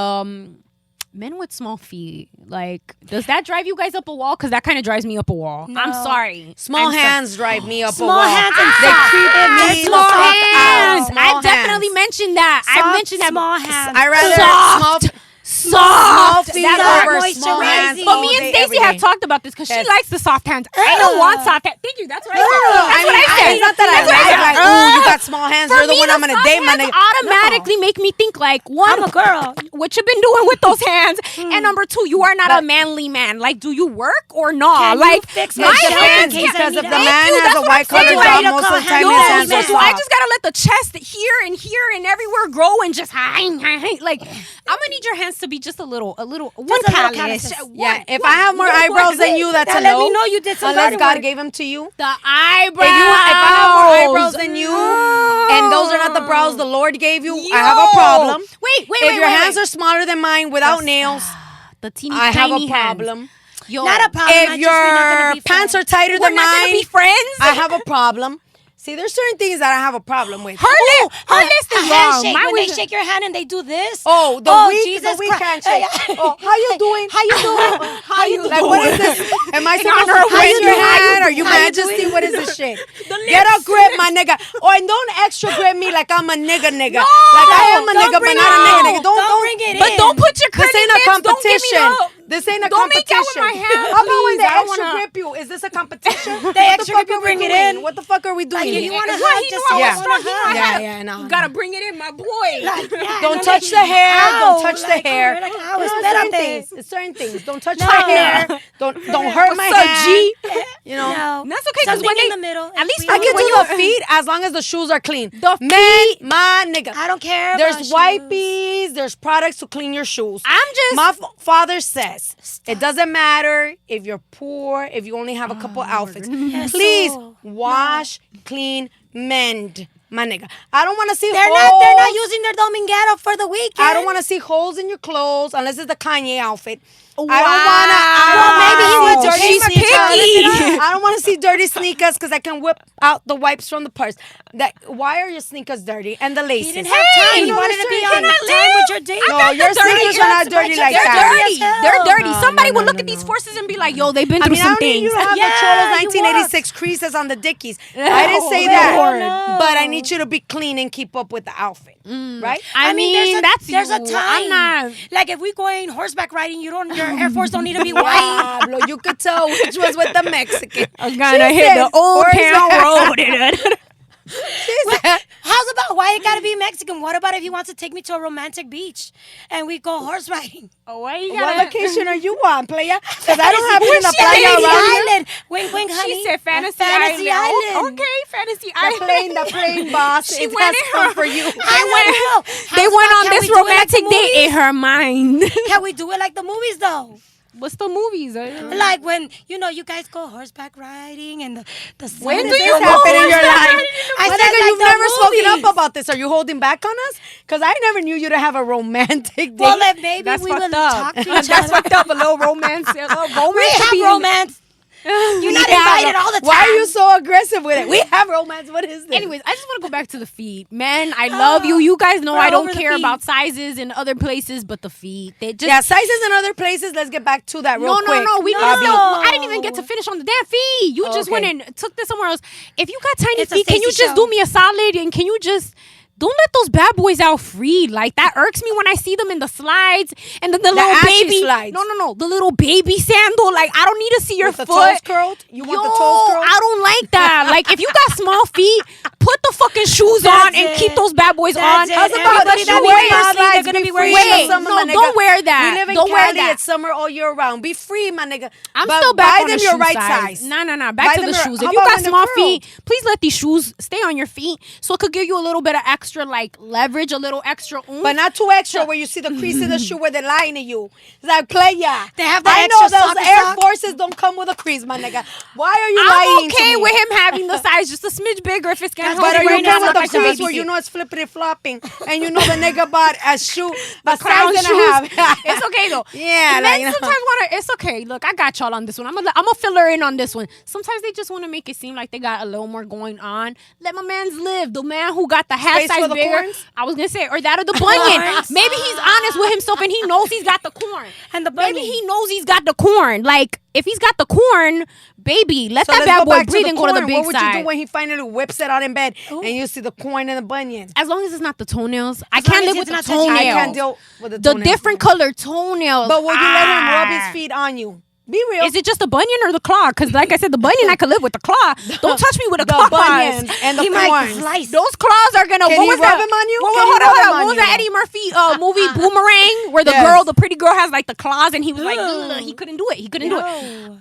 [SPEAKER 1] men with small feet, like, does that drive you guys up a wall? Because that kind of drives me up a wall.
[SPEAKER 3] No.
[SPEAKER 1] I'm sorry.
[SPEAKER 2] Small hands drive me up a wall.
[SPEAKER 3] Small hands and
[SPEAKER 2] They creep me the
[SPEAKER 1] small
[SPEAKER 2] fuck
[SPEAKER 1] hands.
[SPEAKER 2] out.
[SPEAKER 1] I definitely mentioned that. I mentioned that.
[SPEAKER 3] Small hands.
[SPEAKER 2] I rather
[SPEAKER 1] Soft.
[SPEAKER 2] feet
[SPEAKER 1] That's
[SPEAKER 2] over
[SPEAKER 3] moisturizing.
[SPEAKER 2] small hands.
[SPEAKER 1] But me and Stacey have talked about this because she likes the soft hands. I don't want soft hands. Thank you. That's what I said. That's what I said.
[SPEAKER 2] It's not that I like, ooh, you got small hands. You're the one I'm going to date, my nigga.
[SPEAKER 1] Automatically make me think like, one,
[SPEAKER 3] I'm a girl.
[SPEAKER 1] what you been doing with those hands? And number two, you are not a manly man. Like, do you work or not?
[SPEAKER 3] Can you
[SPEAKER 1] Like,
[SPEAKER 3] fix
[SPEAKER 1] my
[SPEAKER 3] my
[SPEAKER 1] hands,
[SPEAKER 3] hands?
[SPEAKER 2] because if the
[SPEAKER 3] Thank
[SPEAKER 2] man
[SPEAKER 1] you,
[SPEAKER 2] has a
[SPEAKER 1] that's
[SPEAKER 2] white
[SPEAKER 1] what I'm
[SPEAKER 2] collar
[SPEAKER 1] saying.
[SPEAKER 2] job, most of the time
[SPEAKER 3] No,
[SPEAKER 2] his hands
[SPEAKER 1] so
[SPEAKER 2] are
[SPEAKER 1] do I
[SPEAKER 2] soft.
[SPEAKER 1] just gotta let the chest here and everywhere grow and just like I'm gonna need your hands to be just a little one callus.
[SPEAKER 2] Yeah, if I have more eyebrows than you, that's a
[SPEAKER 3] Now let
[SPEAKER 2] no.
[SPEAKER 3] me know you did some
[SPEAKER 2] Unless
[SPEAKER 3] dirty
[SPEAKER 2] God
[SPEAKER 3] work.
[SPEAKER 2] gave them to you.
[SPEAKER 1] The eyebrows.
[SPEAKER 2] If I have more eyebrows than you, and those are not the brows the Lord gave you, I have a problem.
[SPEAKER 1] Wait.
[SPEAKER 2] If your hands are smaller than mine without nails,
[SPEAKER 1] the teeny
[SPEAKER 2] I have
[SPEAKER 1] tiny
[SPEAKER 2] a problem.
[SPEAKER 1] hands. Yo,
[SPEAKER 3] Not a problem.
[SPEAKER 2] If your pants are tighter
[SPEAKER 1] we're
[SPEAKER 2] than
[SPEAKER 1] not gonna be
[SPEAKER 2] mine,
[SPEAKER 1] friends.
[SPEAKER 2] I have a problem. See, there's certain things that I have a problem with.
[SPEAKER 1] Her list is wrong.
[SPEAKER 3] handshake.
[SPEAKER 1] Mine
[SPEAKER 3] When they
[SPEAKER 1] was-
[SPEAKER 3] shake your hand and they do this.
[SPEAKER 2] The
[SPEAKER 3] Jesus
[SPEAKER 2] weak
[SPEAKER 3] Christ.
[SPEAKER 2] handshake. Oh, how you doing?
[SPEAKER 3] How you doing?
[SPEAKER 2] How you like? What is this? Am I supposed
[SPEAKER 1] honor
[SPEAKER 2] to
[SPEAKER 1] of
[SPEAKER 2] raise
[SPEAKER 1] when
[SPEAKER 2] your
[SPEAKER 1] you- how you
[SPEAKER 2] hand? Are you
[SPEAKER 3] how you
[SPEAKER 2] majesty?
[SPEAKER 3] doing?
[SPEAKER 2] What is this shit? Get a grip, my nigga. Oh, and don't extra grip me like I'm a nigga. Like I am a
[SPEAKER 3] Don't
[SPEAKER 2] nigga, but
[SPEAKER 3] bring
[SPEAKER 2] not a
[SPEAKER 3] it
[SPEAKER 2] nigga.
[SPEAKER 3] in. Don't bring it
[SPEAKER 1] But
[SPEAKER 3] in.
[SPEAKER 1] don't put your
[SPEAKER 2] This
[SPEAKER 1] curly
[SPEAKER 2] ain't a
[SPEAKER 1] lips. Don't give me
[SPEAKER 2] competition.
[SPEAKER 1] no.
[SPEAKER 2] This ain't a
[SPEAKER 1] Don't make out with
[SPEAKER 2] competition.
[SPEAKER 1] my hand,
[SPEAKER 2] How about when
[SPEAKER 1] please.
[SPEAKER 2] they
[SPEAKER 1] I don't
[SPEAKER 2] extra
[SPEAKER 1] wanna-
[SPEAKER 2] grip you? Is this a competition?
[SPEAKER 3] They extra grip you, bring it in.
[SPEAKER 2] What the fuck are we doing?
[SPEAKER 3] Like, if you want to
[SPEAKER 1] Why
[SPEAKER 3] hug,
[SPEAKER 1] he
[SPEAKER 3] just
[SPEAKER 1] know I
[SPEAKER 3] say
[SPEAKER 1] was
[SPEAKER 3] I
[SPEAKER 1] strong,
[SPEAKER 3] want
[SPEAKER 1] he
[SPEAKER 3] to
[SPEAKER 1] know I
[SPEAKER 3] hug.
[SPEAKER 1] had-
[SPEAKER 2] Yeah, no.
[SPEAKER 1] You gotta bring it in, my boy.
[SPEAKER 2] Don't touch the hair. Don't touch the hair.
[SPEAKER 3] Like, how
[SPEAKER 2] You know,
[SPEAKER 3] espérate.
[SPEAKER 2] certain things. It's certain things. Don't touch
[SPEAKER 3] No.
[SPEAKER 2] my hair. Don't hurt my
[SPEAKER 1] What's up,
[SPEAKER 2] hand.
[SPEAKER 1] G?
[SPEAKER 2] You know.
[SPEAKER 3] No.
[SPEAKER 1] That's okay, 'cause
[SPEAKER 3] Something
[SPEAKER 1] when
[SPEAKER 3] in
[SPEAKER 1] they-
[SPEAKER 3] the middle.
[SPEAKER 1] at least
[SPEAKER 3] sweet.
[SPEAKER 2] I can
[SPEAKER 1] When
[SPEAKER 2] do
[SPEAKER 1] you-
[SPEAKER 2] the feet as long as the shoes are clean.
[SPEAKER 1] The
[SPEAKER 2] Men, my nigga.
[SPEAKER 3] I don't care.
[SPEAKER 2] There's
[SPEAKER 3] about shoes.
[SPEAKER 2] wipes. There's products to clean your shoes.
[SPEAKER 1] I'm just
[SPEAKER 2] My father says it doesn't matter if you're poor, if you only have a couple outfits. Please
[SPEAKER 3] Eso.
[SPEAKER 2] wash, clean, mend, my nigga. I don't want to see
[SPEAKER 3] They're
[SPEAKER 2] holes.
[SPEAKER 3] not using their dominguero for the weekend.
[SPEAKER 2] I don't want to see holes in your clothes unless it's the Kanye outfit. I
[SPEAKER 1] Wow.
[SPEAKER 2] don't want to.
[SPEAKER 3] Well, maybe he went to
[SPEAKER 2] dirty
[SPEAKER 1] She's
[SPEAKER 2] sneakers.
[SPEAKER 1] picky.
[SPEAKER 2] I don't want to see dirty sneakers because I can whip out the wipes from the purse. Why are your sneakers dirty and the laces?
[SPEAKER 3] He didn't have time.
[SPEAKER 2] You
[SPEAKER 3] He
[SPEAKER 2] know,
[SPEAKER 3] wanted to
[SPEAKER 2] there's
[SPEAKER 3] be
[SPEAKER 2] certain
[SPEAKER 3] on
[SPEAKER 2] things-
[SPEAKER 3] time with your date.
[SPEAKER 2] No, your sneakers are not dirty like
[SPEAKER 1] They're
[SPEAKER 2] that.
[SPEAKER 1] dirty.
[SPEAKER 3] hell.
[SPEAKER 1] They're dirty.
[SPEAKER 2] No,
[SPEAKER 1] Somebody
[SPEAKER 2] no,
[SPEAKER 1] would
[SPEAKER 2] no,
[SPEAKER 1] look at
[SPEAKER 2] no,
[SPEAKER 1] these
[SPEAKER 2] no.
[SPEAKER 1] forces and be like, "Yo, they've been
[SPEAKER 2] I
[SPEAKER 1] through
[SPEAKER 2] mean, I
[SPEAKER 1] some
[SPEAKER 2] don't need
[SPEAKER 1] things."
[SPEAKER 2] you to have
[SPEAKER 3] Yeah,
[SPEAKER 2] the Cholos
[SPEAKER 3] you
[SPEAKER 2] 1986 creases on the Dickies. I didn't say that.
[SPEAKER 3] Lord.
[SPEAKER 2] But I need you to be clean and keep up with the outfit. Right?
[SPEAKER 1] I mean,
[SPEAKER 3] there's a
[SPEAKER 1] you.
[SPEAKER 3] time.
[SPEAKER 1] I'm not.
[SPEAKER 3] Like if we going horseback riding, your Air Force don't need to be white.
[SPEAKER 2] Pablo, you could tell which was with the Mexican.
[SPEAKER 1] I'm gonna
[SPEAKER 2] She
[SPEAKER 1] hit
[SPEAKER 2] said,
[SPEAKER 1] the old
[SPEAKER 2] "Where's
[SPEAKER 1] town
[SPEAKER 2] that?"
[SPEAKER 1] road.
[SPEAKER 2] She said,
[SPEAKER 3] How's about why it gotta be Mexican? What about if he wants to take me to a romantic beach and we go horse riding?
[SPEAKER 1] Oh, why you
[SPEAKER 2] what
[SPEAKER 1] gotta?
[SPEAKER 2] location are you on, playa? Because I don't have it in the
[SPEAKER 3] She
[SPEAKER 2] playa
[SPEAKER 3] said
[SPEAKER 2] around here.
[SPEAKER 3] Island. Wink, wink, honey.
[SPEAKER 1] She said Fantasy
[SPEAKER 3] Fantasy
[SPEAKER 1] Island.
[SPEAKER 3] Island.
[SPEAKER 1] Okay, Fantasy
[SPEAKER 2] The
[SPEAKER 1] Island.
[SPEAKER 2] plane, boss.
[SPEAKER 1] She
[SPEAKER 2] It
[SPEAKER 1] went
[SPEAKER 2] has
[SPEAKER 1] in
[SPEAKER 2] come
[SPEAKER 1] her-
[SPEAKER 2] for you.
[SPEAKER 3] I want to know.
[SPEAKER 1] They
[SPEAKER 3] How's
[SPEAKER 1] went
[SPEAKER 3] about,
[SPEAKER 1] on
[SPEAKER 3] can
[SPEAKER 1] this
[SPEAKER 3] we do it like the
[SPEAKER 1] romantic date in
[SPEAKER 3] movies?
[SPEAKER 1] her mind.
[SPEAKER 3] Can we do it like the movies though?
[SPEAKER 1] What's the movies?
[SPEAKER 3] Like when you guys go horseback riding and the sun
[SPEAKER 2] When
[SPEAKER 3] is
[SPEAKER 2] do you
[SPEAKER 3] going
[SPEAKER 2] happen in
[SPEAKER 3] on.
[SPEAKER 2] your life?
[SPEAKER 3] I
[SPEAKER 2] My
[SPEAKER 3] said
[SPEAKER 2] nigga,
[SPEAKER 3] like
[SPEAKER 2] you've
[SPEAKER 3] the
[SPEAKER 2] never spoken
[SPEAKER 3] movies.
[SPEAKER 2] up about this. Are you holding back on us? Because I never knew you to have a romantic date.
[SPEAKER 3] Well, then maybe
[SPEAKER 1] That's
[SPEAKER 3] we will
[SPEAKER 1] fucked up.
[SPEAKER 3] talk to each
[SPEAKER 1] That's
[SPEAKER 3] other.
[SPEAKER 1] fucked up. A little romance. A little romance.
[SPEAKER 3] We
[SPEAKER 1] to
[SPEAKER 3] have
[SPEAKER 1] be-
[SPEAKER 3] romance. You're not invited all the time.
[SPEAKER 2] Why are you so aggressive with it? We have romance. What is this?
[SPEAKER 1] Anyways, I just want to go back to the feet. Men, I love you. You guys know
[SPEAKER 3] We're
[SPEAKER 1] I don't
[SPEAKER 3] over the
[SPEAKER 1] care
[SPEAKER 3] feet.
[SPEAKER 1] about sizes in other places, but the feet. They just
[SPEAKER 2] Yeah, sizes in other places. Let's get back to that real quick.
[SPEAKER 1] No. We
[SPEAKER 3] No.
[SPEAKER 1] I didn't even get to finish on the damn feet. You just
[SPEAKER 2] Okay.
[SPEAKER 1] went and took this somewhere else. If you got tiny
[SPEAKER 3] It's a
[SPEAKER 1] feet, can you
[SPEAKER 3] Stacey
[SPEAKER 1] just
[SPEAKER 3] show.
[SPEAKER 1] do me a solid and can you just don't let those bad boys out free? Like that irks me when I see them in the slides and then the little
[SPEAKER 2] ashy
[SPEAKER 1] baby.
[SPEAKER 2] slides.
[SPEAKER 1] No, the little baby sandal. Like I don't need to see your
[SPEAKER 2] With the
[SPEAKER 1] foot.
[SPEAKER 2] toes curled? You want the
[SPEAKER 1] Yo,
[SPEAKER 2] toes curled?
[SPEAKER 1] I don't like that. Like if you got small feet, put put the fucking shoes on and keep those bad boys on.
[SPEAKER 3] How's
[SPEAKER 2] about the shoes?
[SPEAKER 3] they're gonna be wearing
[SPEAKER 2] Wait,
[SPEAKER 3] shoes.
[SPEAKER 2] no,
[SPEAKER 1] don't wear that.
[SPEAKER 2] We live in
[SPEAKER 1] Don't wear
[SPEAKER 2] Cali.
[SPEAKER 1] that.
[SPEAKER 2] It's summer all year round. Be free, my nigga.
[SPEAKER 1] I'm
[SPEAKER 2] But
[SPEAKER 1] still back
[SPEAKER 2] buy
[SPEAKER 1] on
[SPEAKER 2] them
[SPEAKER 1] the
[SPEAKER 2] your
[SPEAKER 1] shoe
[SPEAKER 2] right
[SPEAKER 1] size.
[SPEAKER 2] size.
[SPEAKER 1] Nah.
[SPEAKER 2] Buy
[SPEAKER 1] Back to
[SPEAKER 2] them
[SPEAKER 1] the
[SPEAKER 2] your-
[SPEAKER 1] shoes.
[SPEAKER 2] how
[SPEAKER 1] If you
[SPEAKER 2] about
[SPEAKER 1] got
[SPEAKER 2] when they're
[SPEAKER 1] small
[SPEAKER 2] curled?
[SPEAKER 1] feet, please let these shoes stay on your feet so it could give you a little bit of extra like leverage, a little extra oomph.
[SPEAKER 2] But not too extra where you see the crease in the shoe where they're lying to you. It's like, play ya.
[SPEAKER 3] They have that
[SPEAKER 2] I know
[SPEAKER 3] extra
[SPEAKER 2] those
[SPEAKER 3] sock
[SPEAKER 2] Air
[SPEAKER 3] sock.
[SPEAKER 2] Forces don't come with a crease, my nigga. Why are you
[SPEAKER 1] I'm
[SPEAKER 2] lying
[SPEAKER 1] okay
[SPEAKER 2] to me?
[SPEAKER 1] with him having the size just a smidge bigger if it's gonna
[SPEAKER 3] That's
[SPEAKER 2] But are
[SPEAKER 3] We're
[SPEAKER 2] you
[SPEAKER 3] not
[SPEAKER 2] okay with the
[SPEAKER 3] like the
[SPEAKER 2] crease
[SPEAKER 3] baby
[SPEAKER 2] where you
[SPEAKER 3] feet.
[SPEAKER 2] know it's flippity flopping and you know the nigga bought a shoe, a
[SPEAKER 1] clown
[SPEAKER 2] size and
[SPEAKER 1] shoes.
[SPEAKER 2] a half?
[SPEAKER 1] It's okay though.
[SPEAKER 2] Yeah,
[SPEAKER 1] And
[SPEAKER 2] like,
[SPEAKER 1] men
[SPEAKER 2] you know.
[SPEAKER 1] sometimes want to. It's okay. Look, I got y'all on this one. I'm gonna fill her in on this one. Sometimes they just want to make it seem like they got a little more going on. Let my man's live. The man who got the half
[SPEAKER 2] Space
[SPEAKER 1] size
[SPEAKER 2] for the
[SPEAKER 1] bigger.
[SPEAKER 2] corns?
[SPEAKER 1] I was gonna say, or that or the bunion.
[SPEAKER 3] Corns.
[SPEAKER 1] Maybe he's honest with himself and he knows he's got the corn.
[SPEAKER 3] And the
[SPEAKER 1] Maybe
[SPEAKER 3] bunion.
[SPEAKER 1] he knows he's got the corn. Like if he's got the corn, baby, let
[SPEAKER 2] So
[SPEAKER 1] that
[SPEAKER 2] let's
[SPEAKER 1] bad
[SPEAKER 2] go
[SPEAKER 1] boy
[SPEAKER 2] back
[SPEAKER 1] breathe
[SPEAKER 2] to
[SPEAKER 1] and
[SPEAKER 2] the
[SPEAKER 1] go to the
[SPEAKER 2] corn.
[SPEAKER 1] big
[SPEAKER 2] What would
[SPEAKER 1] side.
[SPEAKER 2] you do when he finally whips it out in bed and you see the corn and the bunion?
[SPEAKER 1] As long as it's not the toenails, I
[SPEAKER 3] long
[SPEAKER 1] can't
[SPEAKER 3] as
[SPEAKER 1] live with
[SPEAKER 3] it's
[SPEAKER 1] the
[SPEAKER 3] not touching-
[SPEAKER 2] I
[SPEAKER 1] toenails.
[SPEAKER 2] can't deal with the
[SPEAKER 1] The
[SPEAKER 2] toenails.
[SPEAKER 1] different colored toenails.
[SPEAKER 2] But would you let him rub his
[SPEAKER 1] Ah.
[SPEAKER 2] feet on you? Be real.
[SPEAKER 1] Is it just the bunion or the claw? Because like I said, the bunion I could live with the claw. Don't touch me with the
[SPEAKER 2] the
[SPEAKER 1] claws.
[SPEAKER 2] bunions and the
[SPEAKER 3] He might
[SPEAKER 2] corns?
[SPEAKER 3] slice.
[SPEAKER 1] Those claws are gonna.
[SPEAKER 2] Can
[SPEAKER 1] what
[SPEAKER 2] he
[SPEAKER 1] was
[SPEAKER 2] rub
[SPEAKER 1] that?
[SPEAKER 2] him on you?
[SPEAKER 1] Whoa,
[SPEAKER 2] Can he
[SPEAKER 1] hold
[SPEAKER 2] rub
[SPEAKER 1] on.
[SPEAKER 2] him on
[SPEAKER 1] What was
[SPEAKER 2] you?
[SPEAKER 1] that Eddie Murphy movie Boomerang where the
[SPEAKER 2] Yes.
[SPEAKER 1] girl, the pretty girl, has like the claws and he was like, "Ugh," he couldn't do it. He couldn't do it.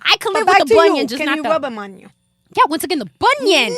[SPEAKER 1] I could
[SPEAKER 2] But
[SPEAKER 1] live
[SPEAKER 2] back
[SPEAKER 1] with the
[SPEAKER 2] to
[SPEAKER 1] bunion,
[SPEAKER 2] you.
[SPEAKER 1] just
[SPEAKER 2] Can
[SPEAKER 1] not
[SPEAKER 2] you
[SPEAKER 1] the.
[SPEAKER 2] rub him on you?
[SPEAKER 1] Yeah, once again, the bunion,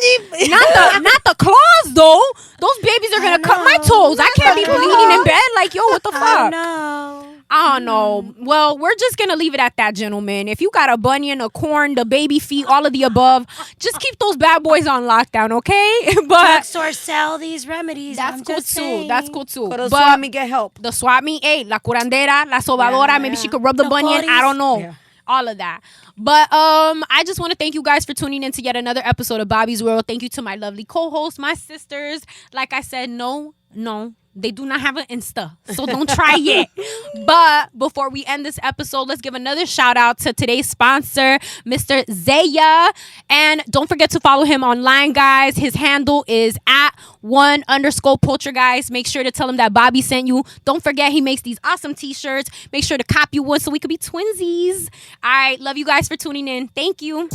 [SPEAKER 1] not the claws though. Those babies are gonna cut my toes. I can't be bleeding in bed. Like, yo, what the
[SPEAKER 3] I
[SPEAKER 1] fuck?
[SPEAKER 3] know.
[SPEAKER 1] I don't know. Well, we're just gonna leave it at that, gentlemen. If you got a bunion, a corn, the baby feet, all of the above, just keep those bad boys on lockdown, okay? But
[SPEAKER 3] Drugstores sell these remedies.
[SPEAKER 1] that's
[SPEAKER 3] I'm
[SPEAKER 1] cool
[SPEAKER 3] just
[SPEAKER 1] too.
[SPEAKER 3] saying.
[SPEAKER 1] That's cool too.
[SPEAKER 2] But the
[SPEAKER 1] But
[SPEAKER 2] swami get help.
[SPEAKER 1] the swap meet, la curandera, la sobadora,
[SPEAKER 2] Yeah,
[SPEAKER 1] maybe
[SPEAKER 2] yeah.
[SPEAKER 1] she could rub the
[SPEAKER 3] The
[SPEAKER 1] bunion. I
[SPEAKER 3] coris.
[SPEAKER 1] don't know.
[SPEAKER 2] Yeah.
[SPEAKER 1] All of that. But I just want to thank you guys for tuning in to yet another episode of Bobby's World. Thank you to my lovely co-hosts, my sisters. Like I said, no, they do not have an Insta, so don't try it. But before we end this episode, let's give another shout out to today's sponsor, Mr. Zaya. And don't forget to follow him online, guys. His handle is at @1_poltergeist. Make sure to tell him that Bobby sent you. Don't forget, he makes these awesome t-shirts. Make sure to cop you one so we could be twinsies. All right, love you guys for tuning in. Thank you.